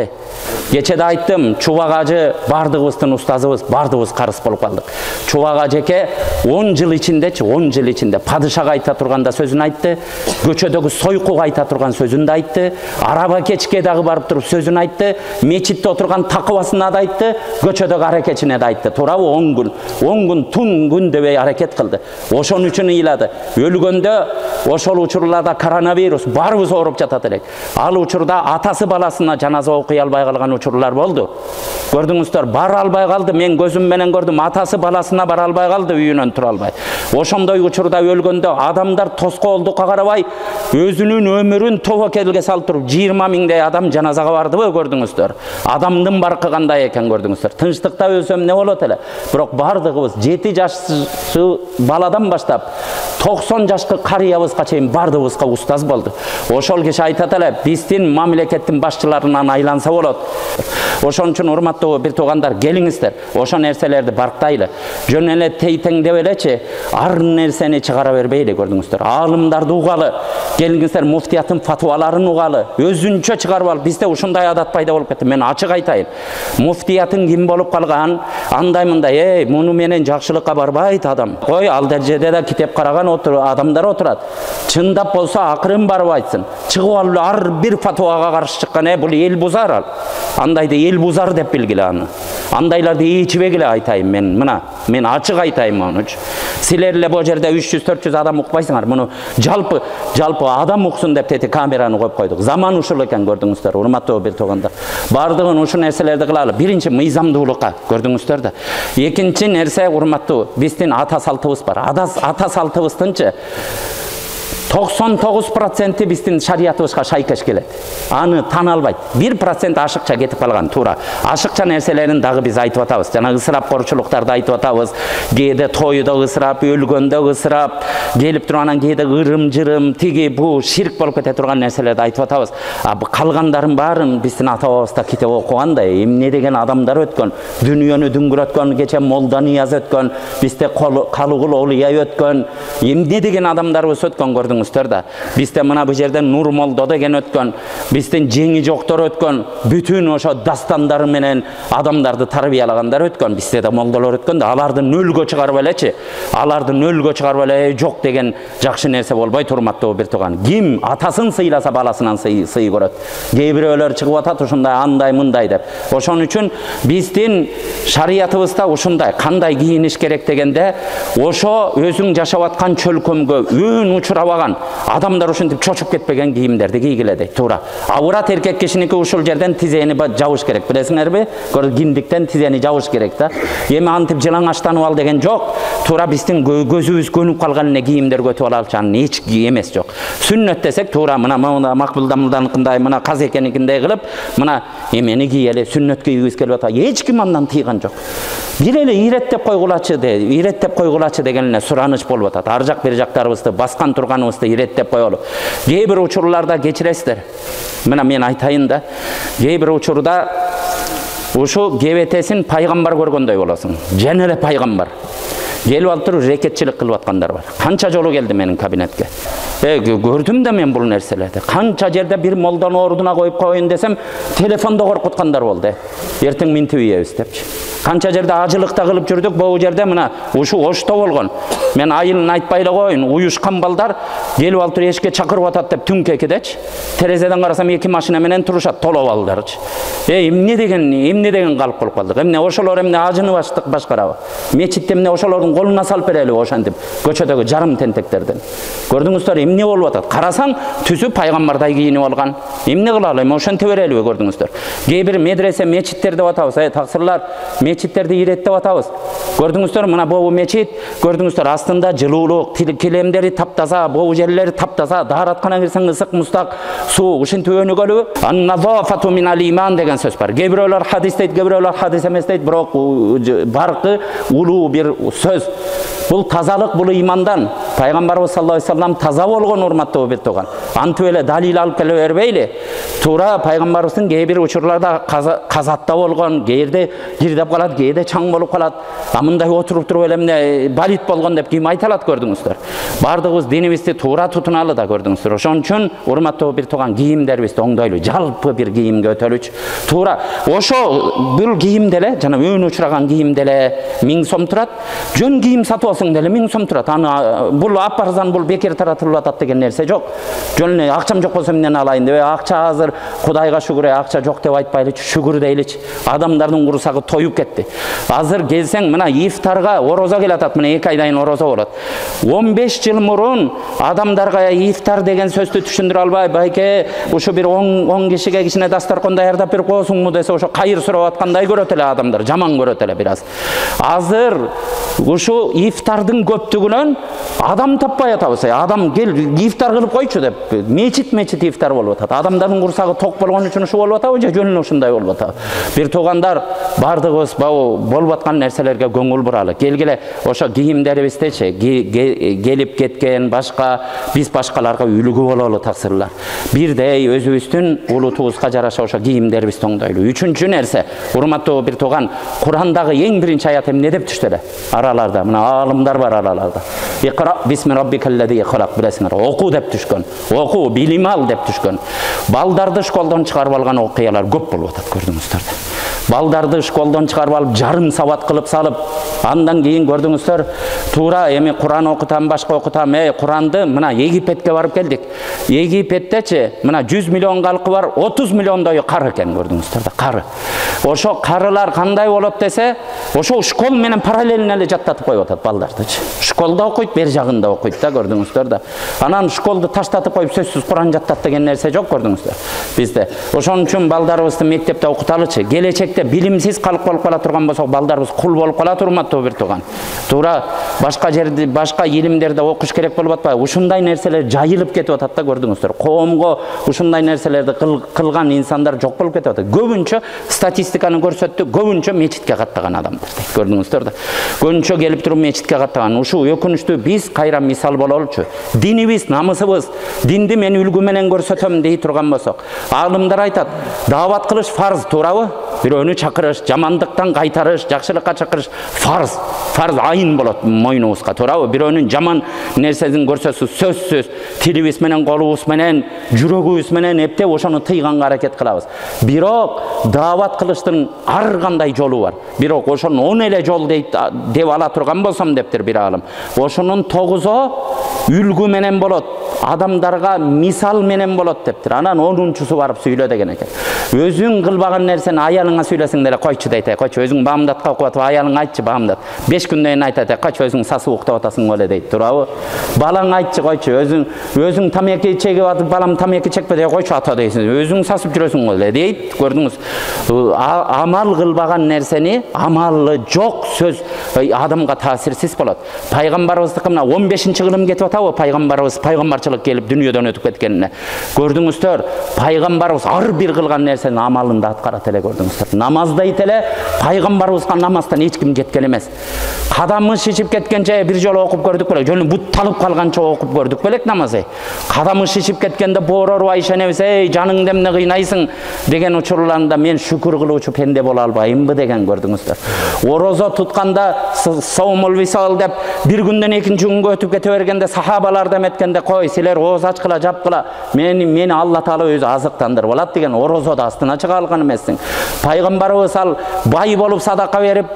Кечеде айттым, Чубак ажы бардыгыбыздын устазыбыз, бардыгыбыз карыс болуп калдык. Чубак ажеке 10 жыл ичинде падышага айта турганда сөзүн айтты, көчөдөгү сойкуга айта турган сөзүн да айтты, араба кечке дагы барып туруп сөзүн айтты, мечитте отурган такыбасына да айтты, көчөдөгү аракетине да айтты. Туурабы 10 күн тун күн дебей аракет кылды. Ошон үчүн ыйлады. Өлгөндө ошол учурларда коронавирус барыбыз ооруп жатат элек. Ал учурда атасы баласына жаназа окуй албай калган учурлар болду. Көрдүңүздөр, бара албай калды. Мен көзүм менен көрдүм, атасы баласына бара албай калды, үйүнөн тура албай. Ошондой учурда өлгөндө адамдар тоскоолдукка карабай өзүнүн өмүрүн тобокелге салып туруп 20 миңдей адам жаназага бардыбы, көрдүңүздөр. Адамдын баркы кандай экен, көрдүңүздөр. Тынчтыкта өлсөм не болот эле? Бирок бардыгыбыз 7 жашы баладан баштап 90 жашкы карыябызга чейин бардыгыбызга устаз болду. Ошол киши айтат эле, биздин мамлекеттин башчыларынан айланса болот. Ошон үчүн урматтуу бир туугандар, келиңиздер, ошо нерселерди барктайлы. Жөн эле тейтеңдеп элечи, ар нерсени чыгара бербейли, көрдүңүздөр. Аалымдарды угалы, келиңиздер, муфтияттын фатуаларын угалы, өзүнчө чыгарып алып, бизде ушундай адат пайда болуп кетти. Мен ачык айтайын. Муфтияттын ким болуп калган, андай мындай, муну менен жакшылыкка барбайт адам. Кой, ал дәрежеде да китеп караган адамдар отурат. Чындап болсо акырын барып айтсын. Чыгып алып ар бир фатуага каршы чыккан, бул эл бузар ал. Андайды эл бузар деп билгиле аны. Андайларды ичибегиле айтайын мен. Мен ачык айтайын муну. Силер эле бу жерде 300-400 адам укпайсыңар. Муну жалпы адам уксун деп тети камераны коюп койдук. Заман ушул экен, көрдүңүздөр. Урматтуу бир туугандар. Бардыгын ушул нерселерди кылалы. Биринчи мыйзамдуулукка, көрдүңүздөр да. Экинчи нерсе, урматтуу, биздин ата салтыбыз бар. Ата салтыбыздынчы 99% биздин шариятыбызга шайкеш келет. Аны тана албайт. 1% ашыкча кетип калган, туура. Ашыкча нерселерин дагы биз айтып атабыз. Жана ысырап корчулуктарды айтып атабыз. Кээде тойдо ысырап, өлгөндө ысырап, келип туруп анан кээде ырым-жырым, тиги бу ширк болуп кете турган нерселерди айтып атабыз. Калгандарын баарын биздин ата-бабыбызда китеп окугандай, эмне деген адамдар өткөн, дүйнөнү дүңгүрөткөн, кече Молда Нияз өткөн, бизде Калыгул Олия өткөн, эмне деген адамдарыбыз өткөн, көрдүң. Бизде мына бу жерде Нур Молдо деген өткөн, биздин жеңи жоктор өткөн, бүтүн ошо дастандары менен адамдарды тарбиялагандар өткөн, бизде да молдолор өткөн да, аларды нөлгө чыгарып элечи. Аларды нөлгө чыгарып эле жок деген жакшы нерсе болбойт, урматтуу бир тууган. Ким атасын сыйласа баласынан сый көрөт. Кээ бирөөлөр чыгып атат ушундай андай мындай деп. Ошон үчүн биздин шариятыбызда ушундай, кандай кийиниш керек дегенде, ошо өзүң жашап аткан чөлкөмгө үн учурабаган адамдар ушинтип чочуп кетпеген кийимдерди кийгиле дейт, туура. Урат эркек кишиники ушул жерден тизени жабыш керек, билесиңерби? Киндиктен тизени жабыш керек да. Эми антип жылаңачтанып ал деген жок. Туура биздин көзүбүз көнүп калган эле кийимдер көтүп алалычы, анын эч эмес жок. Сүннөт десек, туура мына Макбулданыкындай, мына Казекеникиндей кылып, мына эмени кийели, сүннөт кийгибиз келип атат. Эч ким андан тийган жок. Бир эле иреттеп койгулачы деген эле сураныч болуп атат. Ар жак бир жактарыбызды баскан турганыбызды иреттеп коелу. Кээ бир учурларда кечиресиздер. Мына мен айтайын да, кээ бир учурда ушу кебетесин пайгамбар көргөндөй болосуң. Жана эле пайгамбар. Келип алып туруп рекетчилик кылып аткандар бар. Канча жолу келди менин кабинетке. Көрдүм да мен бул нерселерди. Канча жерде бир молдону ордуна коюп коюн десем, телефондо коркуткандар болду. Эртең минтип ийебиз депчи. Канча жерде ажылыкта кылып жүрдүк, бул жерде мына ушу Ошто болгон. Мен айылын айтпай эле коюн, уюшкан балдар келип алып туруп эшикке чакырып атат деп түнкекидечи. Терезеден карасам 2 машина менен турушат, толо балдарчы. Эмне деген калып болуп калдык. Эмне ошолор эмне ажыны башкарабы? Мечитте эмне ошолордун колуна салып берели ошентип, көчөдөгү жарым тентектерден. Көрдүңүздөр, эмне болуп атат? Карасаң, түсү пайгамбардай кийинип алган. Эмне кылалы? Эми ошентип берелиби, көрдүңүздөр? Кээ бир медресе, мечиттер деп атабыз, таксырлар, мечиттерди иреттеп атабыз. Көрдүңүздөр, мына бу мечит, көрдүңүздөр, астында жылуулук, килемдери таптаза, бу жерлери таптаза, даараткана кирсең ысык мустак суу, ушинтип өнүгөлү. Ан-назафату минал иман деген сөз бар. Кээ бирөөлөр хадис дейт, кээ бирөөлөр хадис эмес дейт, бирок баркы улуу бир сөз. Бул тазалык, бул имандан. Пайгамбарыбыз саллаллаху алейхи вассалам таза болгон, урматтуу бир тууган. Антип эле далил алып келе бербейли. Туура пайгамбарыбыздын кээ бир учурларда казатта болгон, кээде кирдеп калат, кээде чаң болуп калат. Мындай отуруп туруп эле эмне балит болгон деп ким айта алат, көрдүңүздөр. Бардығыз денебизди туура тутуналы да көрдүңүздөр. Ошон үчүн урматтуу бир тууган кийимдерибизди оңдойлу, жалпы бир кийимге өтөлүчү. Туура ошо бул кийим деле, жана өөнү учураган кийим деле 1000 сом турат. Жөн кийим сатып алсаң деле 1000 сом турат. Аны бул апарзан, бул бекер таратылып атат деген нерсе жок. Жөн эле акчам жок болсо эмнен алайын деп, акча азыр Кудайга шүгүр, акча жок деп айтпайлычы, шүгүр дейличи. Адамдардын курсагы тоюп кетти. Азыр келсең, мына ифтарга орозо келатат, мына 2 айдан орозо болот. 15 жыл мурун адамдарга ифтар деген сөздү түшүндүрө албай, байке ушу бир 10 кишиге кичине дасторкон даярдап бир коосуңбу десе, ошо кайыр сурап аткандай көрөт эле адамдар, жаман көрөт эле бир аз. Азыр ушу ифтардын көптүгүнөн адам таппай атабыз. Адам кел ифтар кылып койчу деп, мечит ифтар болуп атат. Адамдардын курсагы ток болгон үчүн ушу болуп атабы же жөн эле ушундай болуп атабы? Бир туугандар, бардыгыбыз болуп аткан нерселерге көңүл буралы. Келгиле ошо кийимдерибиздечи келип кеткен башка, биз башкаларга үлгү бололу таксырлар. Бирдей өзүбүздүн улутубузга жараша ошо кийимдерибизди оңдойлу. Үчүнчү нерсе, урматтуу бир тууган, Курандагы эң биринчи аят эмне деп түштү эле? Араларда, мына аалымдар бар араларда. Иқра бисми раббикаллази халак билесиңер. Окуу деп түшкөн. Окуу, билим ал деп түшкөн. Балдарды школдон чыгарып алган окуялар көп болуп атат, көрдүңүздөр. Балдарды школдон чыгарып алып, жарым сабат кылып салып, андан кийин көрдүңүздөр, туура эми Куран окутам, башка окутам, Куранды мына Египетке барып келдик. Египеттечи мына 100 миллион калкы бар, 30 миллиондой кары экен, көрдүңүздөр да, кары. Ошо карылар кандай болот десе, ошо школ менен параллельно эле жаттатып коюп атат балдардычы. Школда окуйт, бер жагында окуйт да, көрдүңүздөр да. Анан школду таштатып коюп сөзсүз Куран жаттат деген нерсе жок, көрдүңүздөр. Бизде ошон үчүн балдарыбызды мектепте окуталычы. Келечекте билимсиз калып кала турган болсок, балдарыбыз кул болуп калат, урматтуу бир тууган. Туура башка жерде, башка илимдерде окуш керек болуп атпайбы? Ушундай нерселер жайылып кетип атат да, көрдүңүздөр. Коомго ушундай нерселерди кылган инсандар жок болуп кетип атат. Көбүнчө статистиканы көрсөттү, көбүнчө мечитке каттаган адамдар, көрдүңүздөр да. Көбүнчө келип туруп мечитке каттаган. Ушу өкүнүчтүү, биз кайра мисал бололучу. Динибиз, намысыбыз, динди мен үлгү менен көрсөтөм дей турган болсок, аалымдар айтат, даават кылыш фарз, туурабы? Бирөөнү чакырыш, жамандыктан кайтарыш, жакшылыкка чакырыш фарз. Фарз айын болот мойнубузга, туурабы? Бирөөнүн жаман нерсесин көрсөтсүз, сөзсүз, тилибиз менен, колубуз менен, жүрөгүбүз менен эптеп ошону тыйганга аракет кылабыз. Бирок даават кылыштын ар кандай жолу бар. Бирок ошону 10 эле жол деп ала турган болсом дептир бир аалым. Ошонун 9-о үлгү менен болот, адамдарга мисал менен болот дептир. Анан 10-чусу барып сүйлө деген экен. Өзүң кылбаган нерсени аялыңа сүйлөсөң деле койчу дейт, койчу өзүң баамдатка окуп атып аялыңа айтчы баамдат. 5 күндөн кийин айтат, койчу өзүң сасы уктап атасың беле дейт, туурабы? Балаң айтчы, койчу өзүң тамеки чегип атып, балам тамеки чекпе деп койчу ата дейсиң. Өзүң сасып жүрөсүң беле дейт, көрдүңүз. Амал кылбаган нерсени, амалы жок сөз адамга таасирсиз болот. Пайгамбарыбыздыкы мына 15-кылым кетип атабы? Пайгамбарыбыз пайгамбарчылык келип дүйнөдөн өтүп кеткенине. Көрдүңүздөр, пайгамбарыбыз ар бир кылган нерсени амалында аткарат эле, көрдүңүздөр. Намаздайт эле, пайгамбарыбызга намаздан эч ким жеткен эмес. Кадамы шишип кеткенче бир жолу окуп көрдүк белек, жөн бут талып калганча окуп көрдүк белек намазы. Кадамы шишип кеткенде боороруп Айша энебиз, жаныңды эмне кыйнайсың деген учурларында мен шүкүр кылуучу пенде боло албаймбы деген, көрдүңүздөр. Орозо тутканда саумул висал деп бир күндөн экинчи күнгө өтүп кете бергенде сахабалар деметкенде, кой силер ооз ачкыла, жапкыла, мени Алла Таала өзү азыктандырып алат деген орозодо астына чыга алган эмессиң. Пайгамбарыбыз ал бай болуп садака берип,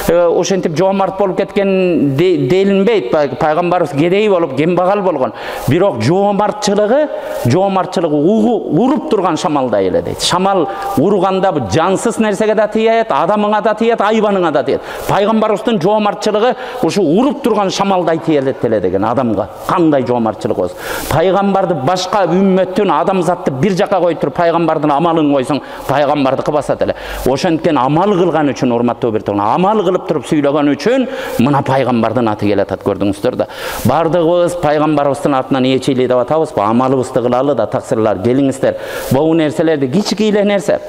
ошентип жоомарт болуп кеткен делинбейт. Пайгамбарыбыз кедей болуп, кембагал болгон. Бирок жоомартчылыгы уруп турган шамалдай эле дейт. Шамал уруганда жансыз нерсеге да тиет, адамыңа да тиет, айбаныңа да тиет. Пайгамбарыбыздын жоомартчылыгы ушу уруп турган шамалдай тиелет эле деген адамга. Кандай жоомартчылык болсун. Пайгамбарды башка үммөттүн, адамзатты бир жака коюп туруп, пайгамбардын амалын койсоң, пайгамбардыкы басат эле. Ошенткен амал кылган үчүн, урматтуу бир тууган, амал кылып туруп сүйлөгөн үчүн мына пайгамбардын аты келатат, көрдүңүздөр да. Бардыгыбыз пайгамбарыбыздын артынан ээчилик деп атабызбы? Амалыбызды кылалы да, таксырлар, келиңиздер. Бул нерселерди кичикейле нерсе.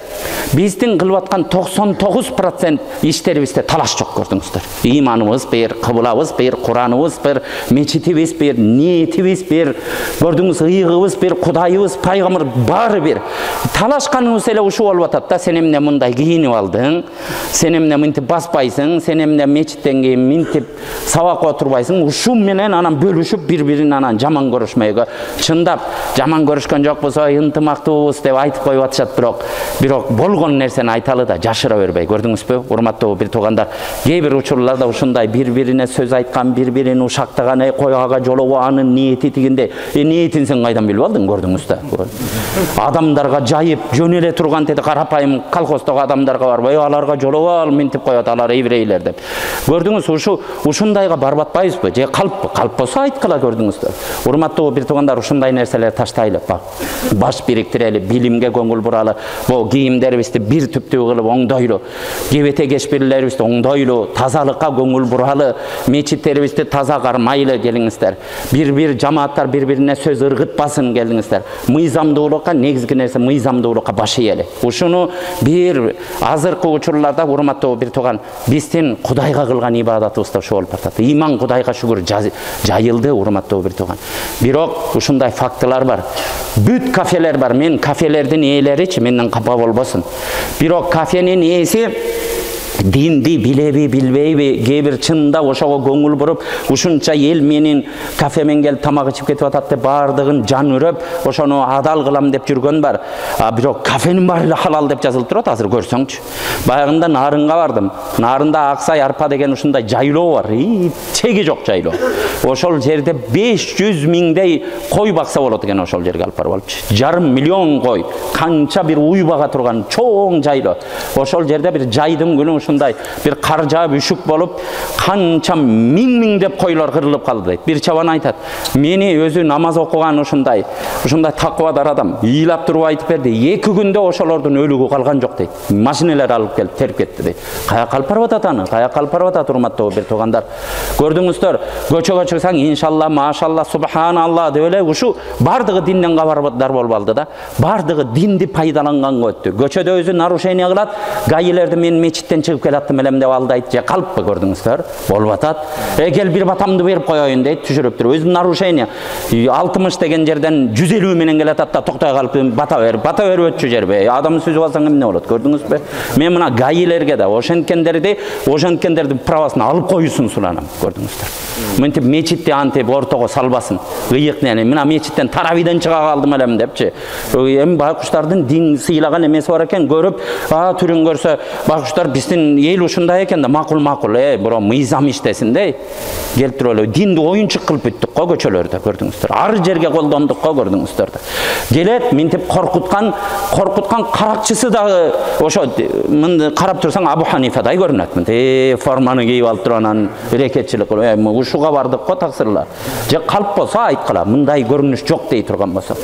Биздин кылып аткан 99% иштерибизде талаш жок, көрдүңүздөр. Иманыбыз бир, кыбылабыз бир, Кураныбыз бир, мечитибиз бир, ниетибиз бир, көрдүңүз, ыйыгыбыз бир, Кудайыбыз, пайгамбар баары бир. Талашканыбыз эле ушу болуп атат да. Сен эмне мындай кийинип алдың? Сен эмне мынтип баспайсың? отурбайсың, сен эмне мечиттен кийин минтип сабакка отурбайсың. Ушул менен анан бөлүшүп бири-бирин анан жаман көрүшмөйгө. Чындап жаман көрүшкөн жок болсо ынтымактуубуз деп айтып коюп атышат, бирок болгон нерсени айталы да жашыра бербей. Көрдүңүзбү, урматтуу бир туугандар? Кээ бир учурларда ушундай бири-бирине сөз айткан, бири-бирин ушактаган, кояга жолобу анын ниети тигинде. Ниетин сен кайдан билип алдың, көрдүңүз да? Адамдарга жайып жөн эле турган деди, карапайым колхоздогу адамдарга барбай, аларга жолобу ал минтип коет, алар еврейлер деп. Көрдүңүз, ушундайга барбатпайбызбы? Же калп болсо айткыла, көрдүңүздөр. Урматтуу бир туугандар, ушундай нерселер таштайлы. Баш бириктирели, билимге көңүл буралы, бул кийимдерибизди бир түптүү кылып оңдойлу, кебете кешпирлерибизди оңдойлу, тазалыкка көңүл буралы, мечиттерибизди таза кармайлы, келиңиздер. Бир жамааттар бири-бирине сөз ыргытпасын, келиңиздер. Мыйзамдуулукка, негизги нерсе мыйзамдуулукка баш ийели. Ушуну бир азыркы учурларда, урматтуу бир тууган, биздин Кудайга кылган ибадатыбыз да ошо болуп атат. Иман Кудайга шүгүр жайылды, урматтуу бир тууган. Бирок ушундай фактылар бар. Бүт кафелер бар. Мен кафелердин ээлеричи менден капа болбосун. Бирок кафенин ээси динди билеби, билбейби, кээ бир чында ошого көңүл буруп, ушунча эл менин кафемен келип тамак ичип кетип атат деп бардыгын жан үрөп, ошону адал кылам деп жүргөн бар. Бирок кафенин баары эле халал деп жазылып турат, азыр көрсөңчү. Баягында Нарынга бардым. Нарында Аксай Арпа деген ушундай жайлоо бар. Чеги жок жайлоо. Ошол жерде 500 миңдей кой бакса болот экен, ошол жерге алып барып алыпчы. 5,5 миллион кой, канча бир уй бага турган чоң жайлоо. Ошол жерде бир жайдын күнү ушундай бир кар жаап үшүк болуп, канча миң деп койлор кырылып калды дейт. Бир чабан айтат, мени өзү намаз окуган ушундай такыбадар адам ыйлап туруп айтып берди. 2 күндө ошолордун өлүгү калган жок дейт. Машиналар алып келип терип кетти дейт. Каяка алып барып атат аны? Каяка алып барып атат, урматтуу бир туугандар? Көрдүңүздөр, көчөгө чыксаң иншалла, машалла, субханалла деп эле ушу бардыгы динден кабардар болуп алды да. Бардыгы динди пайдаланганга өттү. Көчөдө өзү нарушение кылат, гаилерди мен мечиттен чыгып келаттым элем деп алдайт же калппы, көрдүңүздөр? Болуп атат. Кел бир батамды берип коеюн дейт, түшүрүп туруп. Өзү нарушение 60 деген жерден 150 менен келатат да, токтой калып бата берип өтчү жербе. Адам сүзүп алсаң эмне болот, көрдүңүзбү? Мен мына гаилерге да ошенткендерди правасын алып коюусун суранам, көрдүңүздөр. Мынтип мечитти антип ортого салбасын. Ыйык нени, мына мечиттен таравийден чыга калдым элем депчи. Эми байкуштардын дин сыйлаган эмеси бар экен, көрүп, түрүн көрсө, байкуштар биздин эл ушундай экен да, макул, бирок мыйзам иштесин дей. Келип туруп эле динди оюнчук кылып бүттүк го көчөлөрдө, көрдүңүздөр. Ар жерге колдондук го, көрдүңүздөр. Келет, мынтип коркуткан каракчысы дагы ошо мынды карап турсаң Абу Ханифадай көрүнөт. Мынтип форманы кийип алып туруп анан рекетчилик кылып, ушуга бардык го таксырлар. Же калп болсо айткыла, мындай көрүнүш жок дей турган болсок.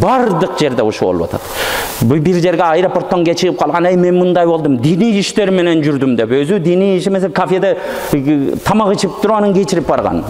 Бардык жерде ушу болуп атат. Бир жерге аэропорттон кечигип калган, мен мындай болдум, диний иштер менен жүрдүм деп, өзү диний иш эмес, кафеде тамак ичип туруп анан кечигип барган.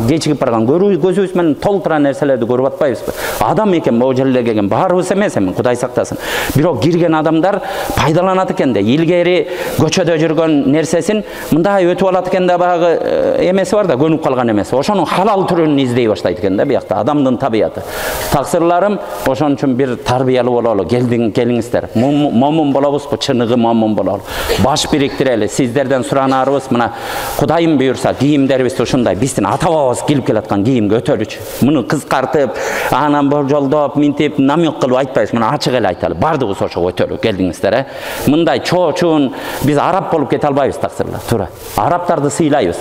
Көзүбүз менен толтура нерселерди көрүп атпайбызбы? Адам экен могу жерлерге келген, баарыбыз эмес эми, Кудай сактасын. Бирок кирген адамдар пайдаланат экен да, илгери көчөдө жүргөн нерсесин мындай өтүп алат экен да, баягы эмеси бар да, көнүп калган эмеси. Ошонун халал түрүн издей баштайт экен да, биякта адамдын табияты. Таксырларым, ошон үчүн бир тарбиялуу бололу, келиңиздер. Момун болобузбу, чыныгы момун бололу. Баш бириктирели, сиздерден суранарыбыз мына Кудайым буйрса, кийимдерибизди ушундай биздин ата-бабабыз кийип келаткан кийимге өтөлүчү. Муну кыскартып, анан болжолдоп, минтип, намек кылып айтпайбыз, мына ачык эле айталы. Бардыгыбыз ошого өтөлү, келдиңиздер, Мындай чоочун биз араб болуп кете албайбыз, таксырлар. Туура. Араптарды сыйлайбыз.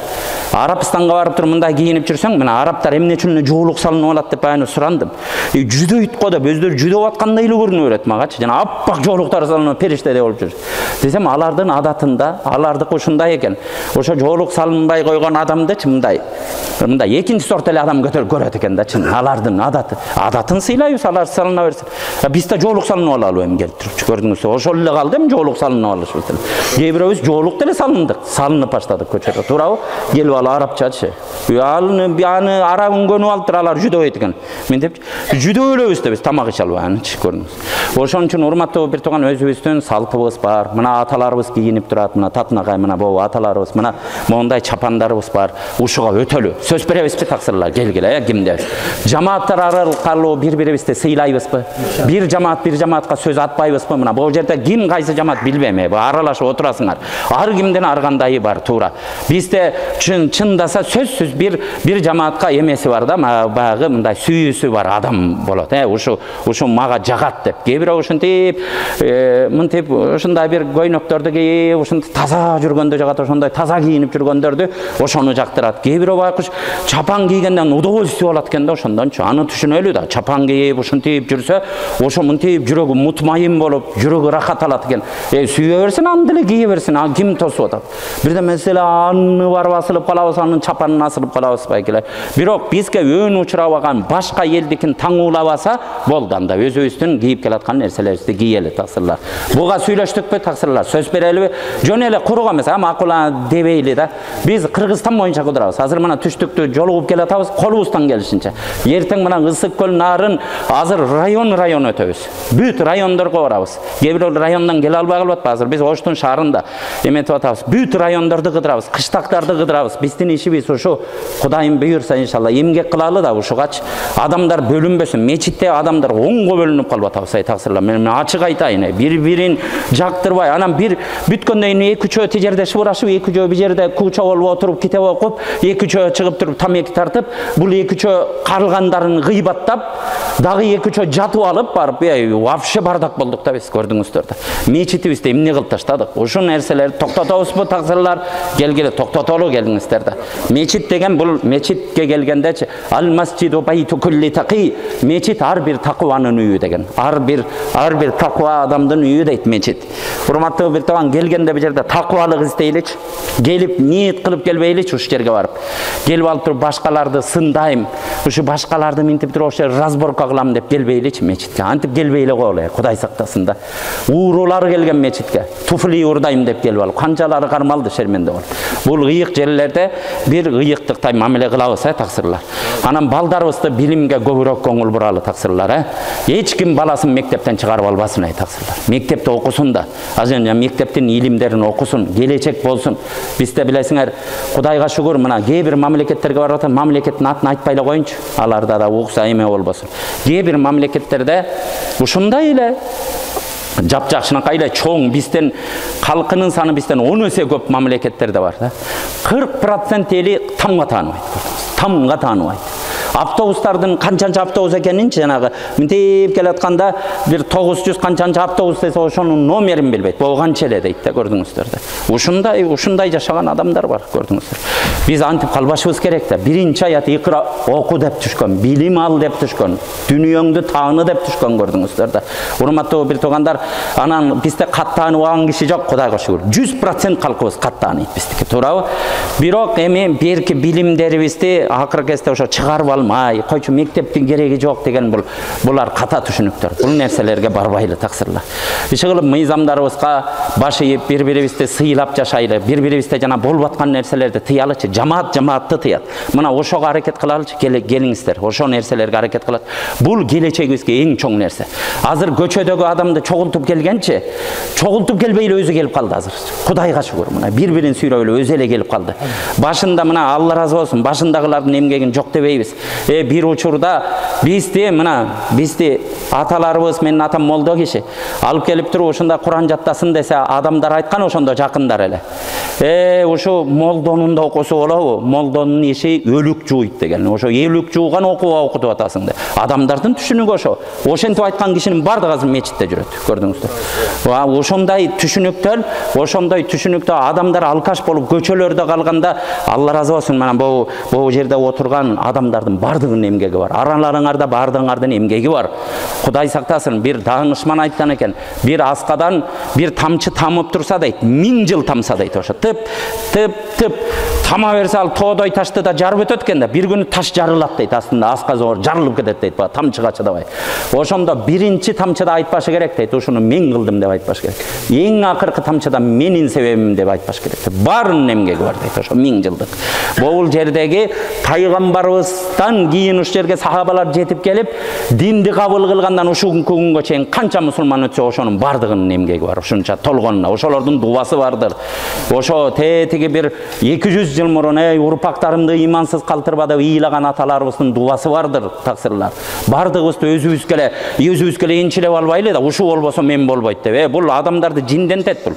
Арабстанга барып туруп мындай кийинип жүрсөң, мына араптар эмне үчүн жоолук салынып алат деп аны сурандым. Жүдөйт го деп, өздөрү жүдөп аткандай эле көрүнүп берет магачы. Жана аппак жоолуктар салынып периштедей болуп жүр. Десем, алардын адатында, алардык ушундай экен. Ошо жоолук салынбай койгон адамдычы мындай экинчи сорт эле адам көрөт экен да, чын. Алардын адатын сыйлайбыз, алар салына берсин. Биз да жоолук салынып алалы эми келип турчу, көрдүңүз. Ошол эле калды эми жоолук салынып алышыбыз эле. Кээ бирөөбүз жоолук деле салынып баштадык көчөдө. Туурабы? Келип алып арабчачы. Аны арабын көнүп алыптыр, алар жүдөбөйт экен. Мен деп жүдөп өлөбүз да биз тамак иче албайбыз, көрдүңүз. Ошон үчүн урматтуу бир тууган, өзүбүздүн салтыбыз бар. Мына аталарыбыз кийинип турат, мына мына татынагай мына бу аталарыбыз мына мондай чапандарыбыз бар. Ушуга өтөлү сөз беребизби таксырлар келгиле кимде. Жамааттар аркылуу бири-бирибизди сыйлайбызбы? Бир жамаатка сөз атпайбызбы? Мына бу жерде ким кайсы жамаат билбейм, аралашып отурасыңар. Ар кимдин ар кандайы бар туура. Бизде чындаса сөзсүз бир жамаатка эмеси бар да, баягы мындай сүйүүсү бар адам болот. Ушу мага жагат деп. Кээ бирөө ушинтип, мынтип ушундай бир көйнөктөрдү кийип, ушинтип таза жүргөндө жагат, ошондой таза кийинип жүргөндөрдү ошону жактырат. Кээ бирөө байкуш чапан кийгенден удовольствие алат экен да ошондончу. Аны түшүнөлү да. Чапан кийип ушинтип жүрсө, ошо мынтип жүрөгү мутмайын болуп, жүрөгү рахат алат экен. Сүйө берсин, аны деле кие берсин. Ал ким тосуп атат? Бирде маселе аны барып асылып калабыз, анын чапанын асылып калабыз байкелер. Бирок бизге өн учурабаган башка элдикин таңуулабаса, болду анда өзүбүздүн кийип келаткан нерселерибизди кийели таксырлар. Буга сүйлөштүкпү таксырлар? Сөз берелиби? Жөн эле курук эмес, макул дебейли да. Биз Кыргызстан боюнча кыдырабыз. Азыр мына түштүктү жолугуп келатабыз, колубуздан келишинче. Эртең мына Ысык көл нарын азыр район өтөбүз. Бүт райондорго барабыз. Кээ бир райондан келе албай калып азыр биз Оштун шаарында эметип атабыз. Бүт райондорду кыдырабыз, кыштактарды кыдырабыз. Биздин ишибиз ушу. Кудайым буйрса иншалла эмгек кылалы да ушугач адамдар бөлүнбөсүн. Мечитте адамдар оңго бөлүнүп калып атабыз таксырлар. Мен ачык айтайын, бири-бирин жактырбай, анан бир бүткөндөн кийин 2-3 тижердешип урашып, 2-3 бир жерде куча болуп отуруп, китеп окуп, 2-3 чыгып туруп тамеки тартып, бул 2-3 калгандарын гыйбаттап, дагы 2-3 жатып алып барып, вообще бардак болдук да биз, көрдүңүздөр да. Мечитибизди эмне кылып таштадык? Ушул нерселерди токтотобузбу таксырлар? Келгиле токтотолу келиңиздер да. Мечит деген бул мечитке келгендечи ал масжиду байту кулли тaqi. Мечит ар бир такванын үйү деген. Ар бир таква адамдын үйү дейт мечит. Урматтуу бир таган келгенде бир жерде таквалык издейличи. Келип ниет кылып келбейличи ушу жерге барып. Келип алып туруп башкаларды сындайм, ушу башкаларды минтип туруп ошо разборка кылам деп келбейличи мечитке. Антип келбей эле коелу, Кудай сактасын да. Уурулар келген мечитке. Туфли урдайм деп келип алып, канчалары кармалды шерменде болуп. Бул ыйык жерлерде бир ыйыктыктай мамиле кылабыз, таксырлар. Анан балдарыбызды билимге көбүрөөк көңүл буралы таксырлар, Эч ким баласын мектептен чыгарып албасын, таксырлар. Мектепте окусун да. Азыр мектептин илимдерин окусун, келечек болсун. Бизде билесиңер, Кудайга шүгүр, мына кээ бир мамлекеттерге барып атат, мамлекеттин атын айтпай эле коюнчу. Аларда да укса эме болбосун. Кээ бир мамлекеттерде ушундай эле жапжакшынакай эле чоң бизден калкынын саны бизден 10 эсе көп мамлекеттерде бар да. 40% эли тамга тааныбайт. Автобустардын канчанча автобус экенинчи жанагы мынтип келатканда бир 900 канчанча автобус десе ошонун номерин билбейт. Болгонча эле дейт да, көрдүңүздөр да. Ушундай жашаган адамдар бар, көрдүңүздөр. Биз антип калбашыбыз керек да. Биринчи аят икра оку деп түшкөн, билим ал деп түшкөн, дүйнөңдү тааны деп түшкөн, көрдүңүздөр да. Урматтуу бир туугандар, анан бизде каттааныбаган киши жок, Кудайга шүгүр. 100% калкыбыз каттааныйт биздики, туурабы? Бирок эми берки билимдерибизди акыркы кезде ошо чыгарып алмай, койчу мектептин кереги жок деген булар ката түшүнүктөр. Бул нерселерге барбайлы таксырлар. Иши кылып мыйзамдарыбызга баш ийип, бири-бирибизди сыйлап жашайлы, бири-бирибизде жана болуп аткан нерселерди тыялычы, жамаатты тыят. Мына ошого аракет кылалычы, келиңиздер. Ошол нерселерге аракет кылат. Бул келечегибизге эң чоң нерсе. Азыр көчөдөгү адамды чогултуп келгенчи, чогултуп келбей эле өзү келип калды азыр. Кудайга шүгүр, мына бири-бирин сүйрөп эле өзү эле келип калды. Башында мына Алла разы болсун, башындагылардын эмгегин жок дебейбиз. Бир учурда бизди аталарыбыз, менин атам молдо киши, алып келип туруп ушунда Куран жаттасын десе, адамдар айткан ошондо жакындар эле. Ушу молдонун да окусу болобу? Молдонун иши өлүк жууйт деген. Ошо өлүк жууган окууга окутуп атасың деп. Адамдардын түшүнүгү ошо. Ошентип айткан кишинин бардыгы азыр мечитте жүрөт, көрдүңүздөр. Ошондой түшүнүктө адамдар алкаш болуп көчөлөрдө калганда, Алла разы болсун, мына бул жерде отурган адамдардын бардыгынын эмгеги бар. Араларыңарда бардыгыңардын эмгеги бар. Кудай сактасын, бир даанышман айткан экен, бир аскадан бир тамчы тамып турса дейт, 1000 жыл тамса дейт ошо. Тып тіп тама берсе ал тоодай ташты да жарып өтөт экен да, бир күнү таш жарылат дейт, астында аска зор жарылып кетет дейт, тамчыга чыдабай. Ошондо биринчи тамчыда айтпашы керек дейт, ушуну мен кылдым деп айтпаш керек. Эң акыркы тамчыда менин себебим деп айтпаш керек. Баарынын эмгеги бар дейт, ошо 1000 жылдык. Бул жердеги пайгамбарыбыздан кийин ушул жерге сахабалар жетип келип, динди кабыл кылгандан ушул күнгө чейин канча мусулман өтсө, ошонун бардыгынын эмгеги бар, ушунча толгонуна. Ошолордун дубасы бардыр. Ошо тетиги бир 200 жыл мурун урпактарымды ыймансыз калтырба деп ыйлаган аталарыбыздын дубасы бардыр, таксырлар. Бардыгыбызды өзүбүзгө энчилеп албайлы да, ушул болбосо мен болбойт деп. Бул адамдарды жиндентет бул.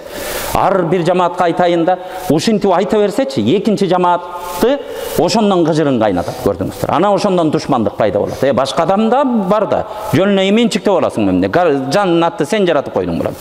Ар бир жамаатка айтайын да, ушинтип айта берсечи, экинчи жамаатты ошондон кыжырын кайнатат, көрдүңүздөр. Ана ошондон душмандык пайда болот. Башка адамда бар да, жөнүнө именчиктеп аласың эмне. Жаннатты сен жаратып койдуң булар.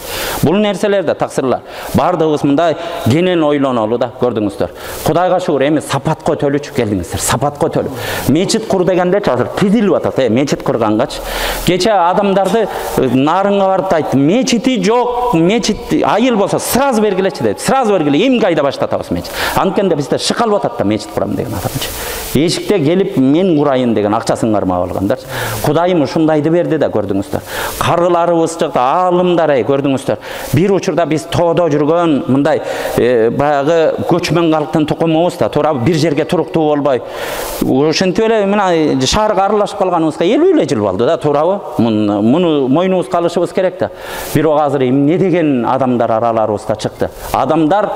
Бул нерселерде таксырлар. Бардыгыбыз мындай кенен ойлонолу да, көрдүңүздөр. Кудайга шүгүр, эми сапатка өтөлүчү келдиңиздер. Сапатка өтөлүп. Мечит кур дегенде азыр тизилип атат, мечит кургангач. Кече адамдарды нарынга барып айттым, мечити жок, мечит айыл болсо сразу бергилечи деп. Сразу бергиле, эмне айда баштатабыз мечит. Анткенде бизде шыкалып атат да мечит курам деген адамчы. Эшикте келип мен курайын деген акчасын кармап алгандар. Кудайым ушундайды берди да, көрдүңүздөр. Карыларыбыз жакта аалымдар, көрдүңүздөр. Бир учурда биз тоодо жүргөн мындай баягы көчмөн калктын тукумубуз да, туура бир жерге туруктуу болбой, ошентип эле мына шаарга аралашып калганыбызга 50 жыл болду да, туурабы? Муну мойнубузга алышыбыз керек да. Бирок азыр эмне деген адамдар араларыбызда чыкты. Адамдар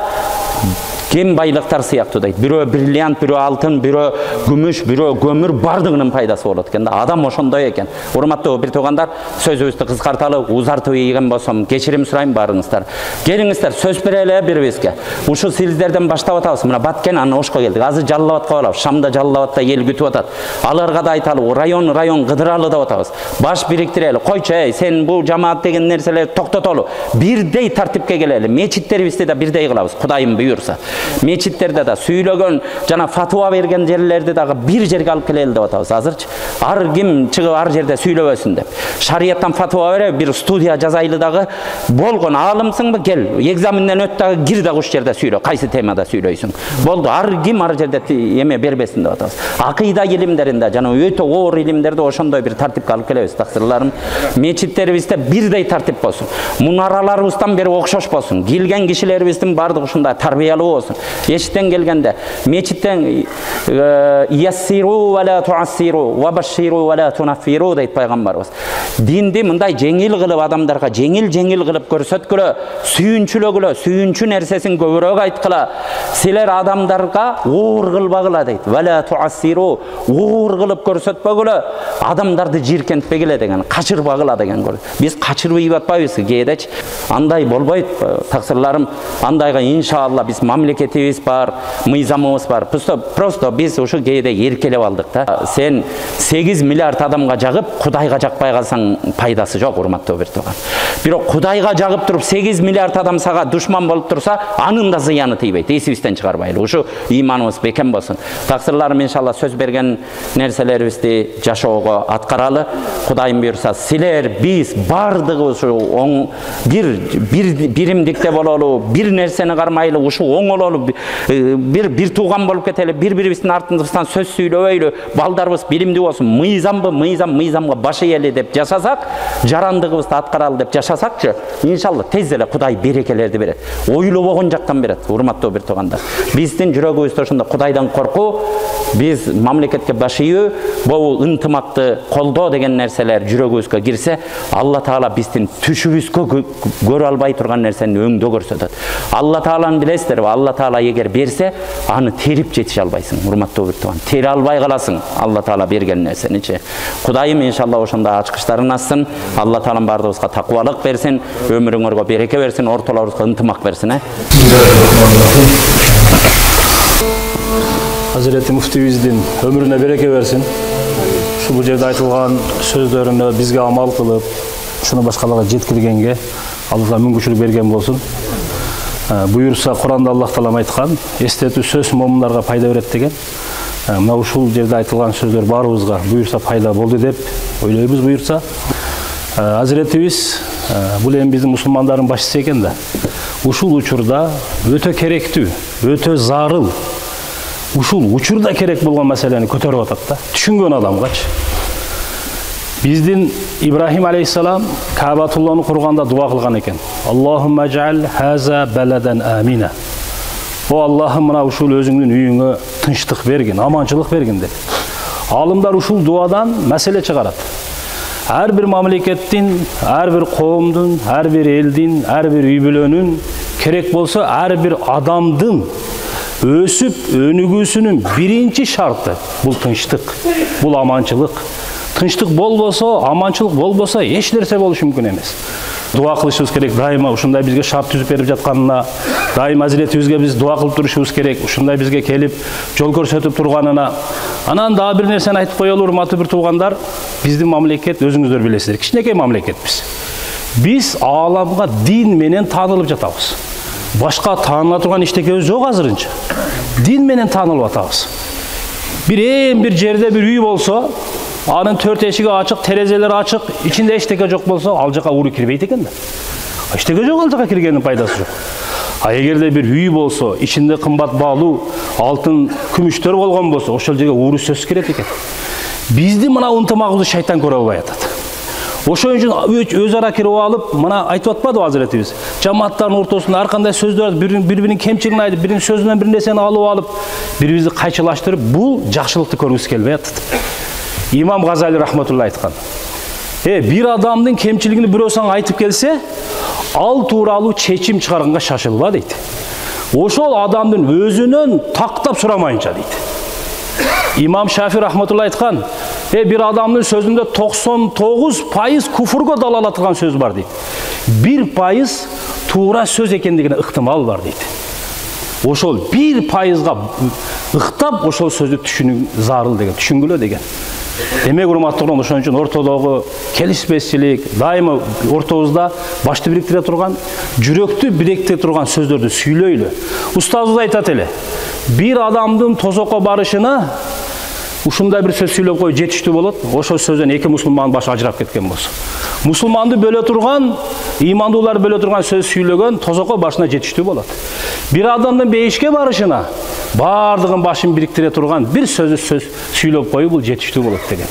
кен байлыктар сыяктуу дейт. Бирөө бриллиант, бирөө алтын, бирөө күмүш, бирөө көмүр бардыгынын пайдасы болот экен да. Адам ошондой экен. Урматтуу бир туугандар, сөзүбүздү кыскарталы, узартып ийген болсом, кечирим сурайм барыңыздар. Келиңиздер, сөз береле бирибизге. Ушул сиздерден баштап атабыз. Мына Баткен аны Ошко келдик. Азыр Жалал Абадка барабыз. Шамда Жалал Абадта эл күтүп атат. Аларга да айталы, район кыдыралы деп атабыз. Баш бириктирели. Койчу, сен бул жамаат деген нерселерди токтотолу. Бирдей тартипке келели. Мечиттерибизди да бирдей кылабыз, Кудайым буйурса. Мечиттерде да сүйлөгөн жана фатуа берген жерлерди дагы бир жерге алып келели деп атабыз. Азырчы ар ким чыгып ар жерде сүйлөбөсүн деп. Шарияттан фатуа бере, бир студия жазайлы дагы, болгон аалымсыңбы, кел, экзаменден өт дагы, кир дагы уш жерде сүйлө, кайсы темада сүйлөйсүң. Болду, ар ким ар жерде эме бербесин деп атабыз. Акыйда илимдеринде жана өтө оор илимдерде ошондой бир тартипке алып келебиз, таксырларым. Мечиттерибизде бирдей тартип болсун. Мунараларыбыздан бери окшош болсун. Келген кишилерибиздин бардыгы ушундай тарбиялуу болсун. Эшиктен келгенде, мечиттен яссиру ва ла туассиру ва баширу ва ла тунаффиру дейт пайгамбарыбыз. Динди мындай жеңил кылып адамдарга жеңил кылып көрсөткүлө, сүйүнчүлөгүлө, сүйүнчү нерсесин көбүрөөк айткыла. Силер адамдарга оор кылбагыла дейт. Ва ла туассиру, оор кылып көрсөтпөгүлө, адамдарды жиркентпегиле деген, качырбагыла деген. Биз качырбай атпайбыз кээдечи. Андай болбойт, таксырларым. Андайга иншалла биз мамлекетибиз бар, мыйзамыбыз бар. Просто биз ушу кээде эркелеп алдык да. Сен 8 миллиард адамга жагып, Кудайга жакпай калсаң пайдасы жок, урматтуу бир тууган. Бирок Кудайга жагып туруп 8 миллиард адам сага душман болуп турса, анын да зыяны тийбейт. Эсибизден чыгарбайлы. Ушу ыйманыбыз бекем болсун. Таксырларым, иншалла сөз берген нерселерибизди жашоого аткаралы. Кудайым буйрса, силер, биз бардыгыбыз ушу оң биримдикте бололу, бир нерсени кармайлы, ушу оңололу, бир тууган болуп кетели, бири-бирибиздин артыбыздан сөз сүйлөбөйлү, балдарыбыз билимдүү болсун, мыйзамга баш ийели деп жашасак, жарандыгыбызды аткаралы деп жашасакчы, иншалла тез эле Кудай берекелерди берет. Ойлобогон жактан берет, урматтуу бир туугандар. Биздин жүрөгүбүздө ошондо Кудайдан коркуу, биз мамлекетке баш ийүү, бул ынтымакты колдоо деген нерселер жүрөгүбүзгө кирсе, Алла Таала биздин түшүбүзгө көрө албай турган нерсени өңдө көрсөтөт. Алла Тааланы билесиздерби? Алла Таала эгер берсе, аны терип жетише албайсың, урматтуу бир тууган. Тере албай каласың Алла Таала берген нерсеничи. Кудайым иншалла ошондой ачкычтарын ачсын. Алла Таалам бардыгыбызга такыбалык берсин, өмүрүңөргө береке берсин, ортолорубузга ынтымак берсин. Hazreti Muftibizdin ömrüne bereke versin. Şu жерде айтылган сөздөрүнө бизге амал кылып, шуну башкаларга жеткиргенге Алла мүмкүнчүлүк берген болсун. Буйурса, Куранда Аллах Таалам айткан, эстетүү сөз момундарга пайда берет деген. Мына ушул жерде айтылган сөздөр баарыбызга буйурса пайда болду деп ойлойбуз буйурса. Азиретибиз бул эми биздин мусулмандардын башчысы экен да. ушул учурда өтө керектүү, өтө зарыл, ушул учурда керек болгон маселени көтөрүп атат да, түшүнгөн адамгачы. Биздин Ибрахим алейхиссалам Каабатулланы курганда дуа кылган экен. Аллахумма жа'ал хаза баладан амина. О Аллахым, мына ушул өзүңдүн үйүңө тынчтык бергин, аманчылык бергин деп. Алымдар ушул дуадан маселе чыгарат. Ар бир мамлекеттин, ар бир коомдун, ар бир элдин, ар бир үй бүлөнүн керек болсо ар бир адамдын өсүп өнүгүүсүнүн биринчи шарты бул тынчтык, бул аманчылык. Тынчтык болбосо, аманчылык болбосо эч нерсе болушу мүмкүн эмес. Дуа кылышыбыз керек, дайыма ушундай бизге шарт түзүп берип жатканына, дайыма азиретибизге биз дуа кылып турушубуз керек, ушундай бизге келип жол көрсөтүп турганына. Анан дагы бир нерсени айтып коелу, урматтуу бир туугандар, биздин мамлекет өзүңүздөр билесиздер, кичинекей мамлекетпиз. Биз ааламга дин менен таанылып жатабыз. Башка тааныла турган эчтекебиз жок азырынча. Дин менен таанылып атабыз. Бир жерде бир үй болсо, анын төрт эшиги ачык, терезелери ачык, ичинде эчтеке жок болсо, ал жака ууру кирбейт экен да. Эчтеке жок, ал жака киргендин пайдасы жок. А эгерде бир үй болсо, ичинде кымбат баалуу алтын, күмүштөр болгон болсо, ошол жерге ууру сөзсүз кирет экен. Биздин мына ынтымагыбызды шайтан көрө албай атат. Ошон үчүн өз ара кирип алып, мына айтып атпадыбы азиретибиз? Жамааттардын ортосунда ар кандай сөздөр, бири-биринин кемчилигин айтып, биринин сөзүнөн бир нерсени алып, бирибизди кайчылаштырып, бул жакшылыкты көргүбүз келбей атат. İmam Gazali rahmetullah aytқан. Bir adamдын кемчилигин бирөө сага айтып келсе, ал тууралуу чечим чыгарганга шашылба дейт. Ошол адамдын өзүнөн тактап сурамайынча дейт. İmam Şafi rahmetullah aytқан. Bir adamдын сөзүндө 99% куфурго далалат кылган сөз бар дейт. 1% туура сөз экендигине ыктымал бар дейт. Ошол 1%га ыктап ошол сөздү түшүнүү зарыл деген, түшүнгүлө деген. Демек урматтуулар, ошон үчүн ортодогу келишпестичилик, дайыма ортобузда башты бириктире турган, жүрөктү бириктире турган сөздөрдү сүйлөйлү. Устазыбыз айтат эле, бир адамдын тозокко барышына ушундай бир сөз сүйлөп коюп жетиштүү болот. Ошол сөздөн эки мусулмандын башы ажырап кеткен болсо. Мусулманды бөлө турган, имандуулар бөлө турган сөз сүйлөгөн тозокко башына жетиштүү болот. Бир адамдын бейишке барышына бардыгын башын бириктире турган бир сөз сүйлөп коюп бул жетиштүү болот деген.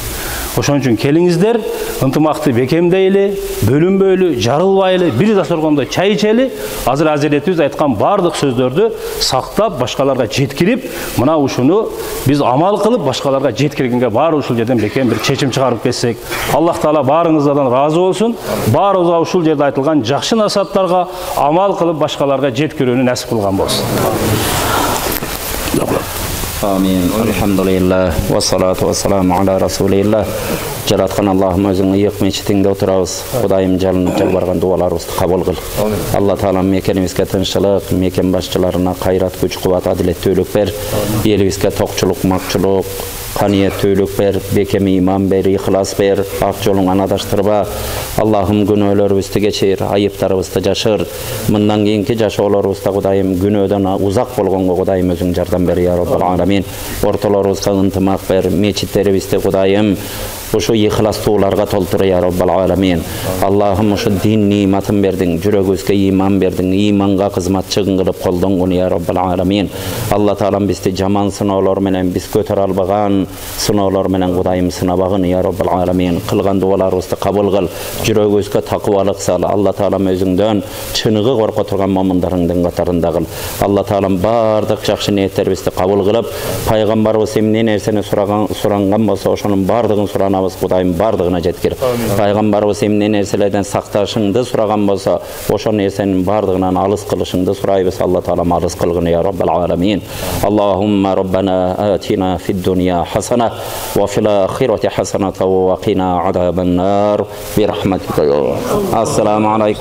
Ошон үчүн келиңиздер, ынтымакты бекемдейли, бөлүнбөйлү, жарылбайлы, бир дасторгондо чай ичели, азыр азиретибиз айткан бардык сөздөрдү сактап, башкаларга жеткирип, мына ушуну биз амал кылып, башкаларга жеткиргенге баары ушул жерден бекем бир чечим чыгарып кетсек, Аллах Таала баарыңыздардан разы болсун. Баарыбызга ушул жерде айтылган жакшы насааттарга амал кылып, башкаларга жеткирүүнү насип кылган болсун. Amin. Elhamdülillah. Ve salatu ve selamu ala Resulillah. Жараткан Аллахым өзүң ыйык мечитиңде отурабыз. Кудайым жалынып жалбарган дуаларыбызды кабыл кыл. Алла Таалам мекенибизге тынччылык, мекен башчыларына кайрат, күч, кубат, адилеттүүлүк бер. Элибизге токчулук, макчулук, канияттүүлүк бер, бекем иман бер, ихлас бер, ак жолуң анадаштырба. Аллахым күнөөлөрүбүздү кечир, айыптарыбызды жашыр. Мындан кийинки жашоолорубузда Кудайым күнөөдөн узак болгонго Кудайым өзүң жардам бер я Роббул аламин. Ортолорубузга ынтымак бер, мечиттерибизди Кудайым ошо ихластууларга толтур я Роббул аламин. Аллахым ошо дин ниматын бердиң, жүрөгүбүзгө иман бердиң, иманга кызматчылык кылып колдонгон я Роббул аламин. Алла Таалам бизди жаман сыноолор менен, биз көтөрө албаган сыноолор менен Кудайым сынабагын я Роббул аламин. Кылган дуаларыбызды кабыл кыл, жүрөгүбүзгө такыбалык сал. Алла Таалам өзүңдөн чыныгы корко турган момундарыңдын катарында кыл. Алла Таалам бардык жакшы ниеттерибизди кабыл кылып, пайгамбарыбыз эмне нерсени суранган болсо ошонун бардыгын сурана Кудайым бардыгына жеткир. Пайгамбарыбыз эмне нерселерден сакташыңды сураган болсо, ошол нерсенин бардыгынан алыс кылышыңды сурайбыз. Алла Таалам алыс кылгын я Роббул аламин. Аллахумма Роббана атина фид дунья хасана ва фил ахирати хасанatan ва кина азабан нар. Бирахматика. Ассаламу алейкум.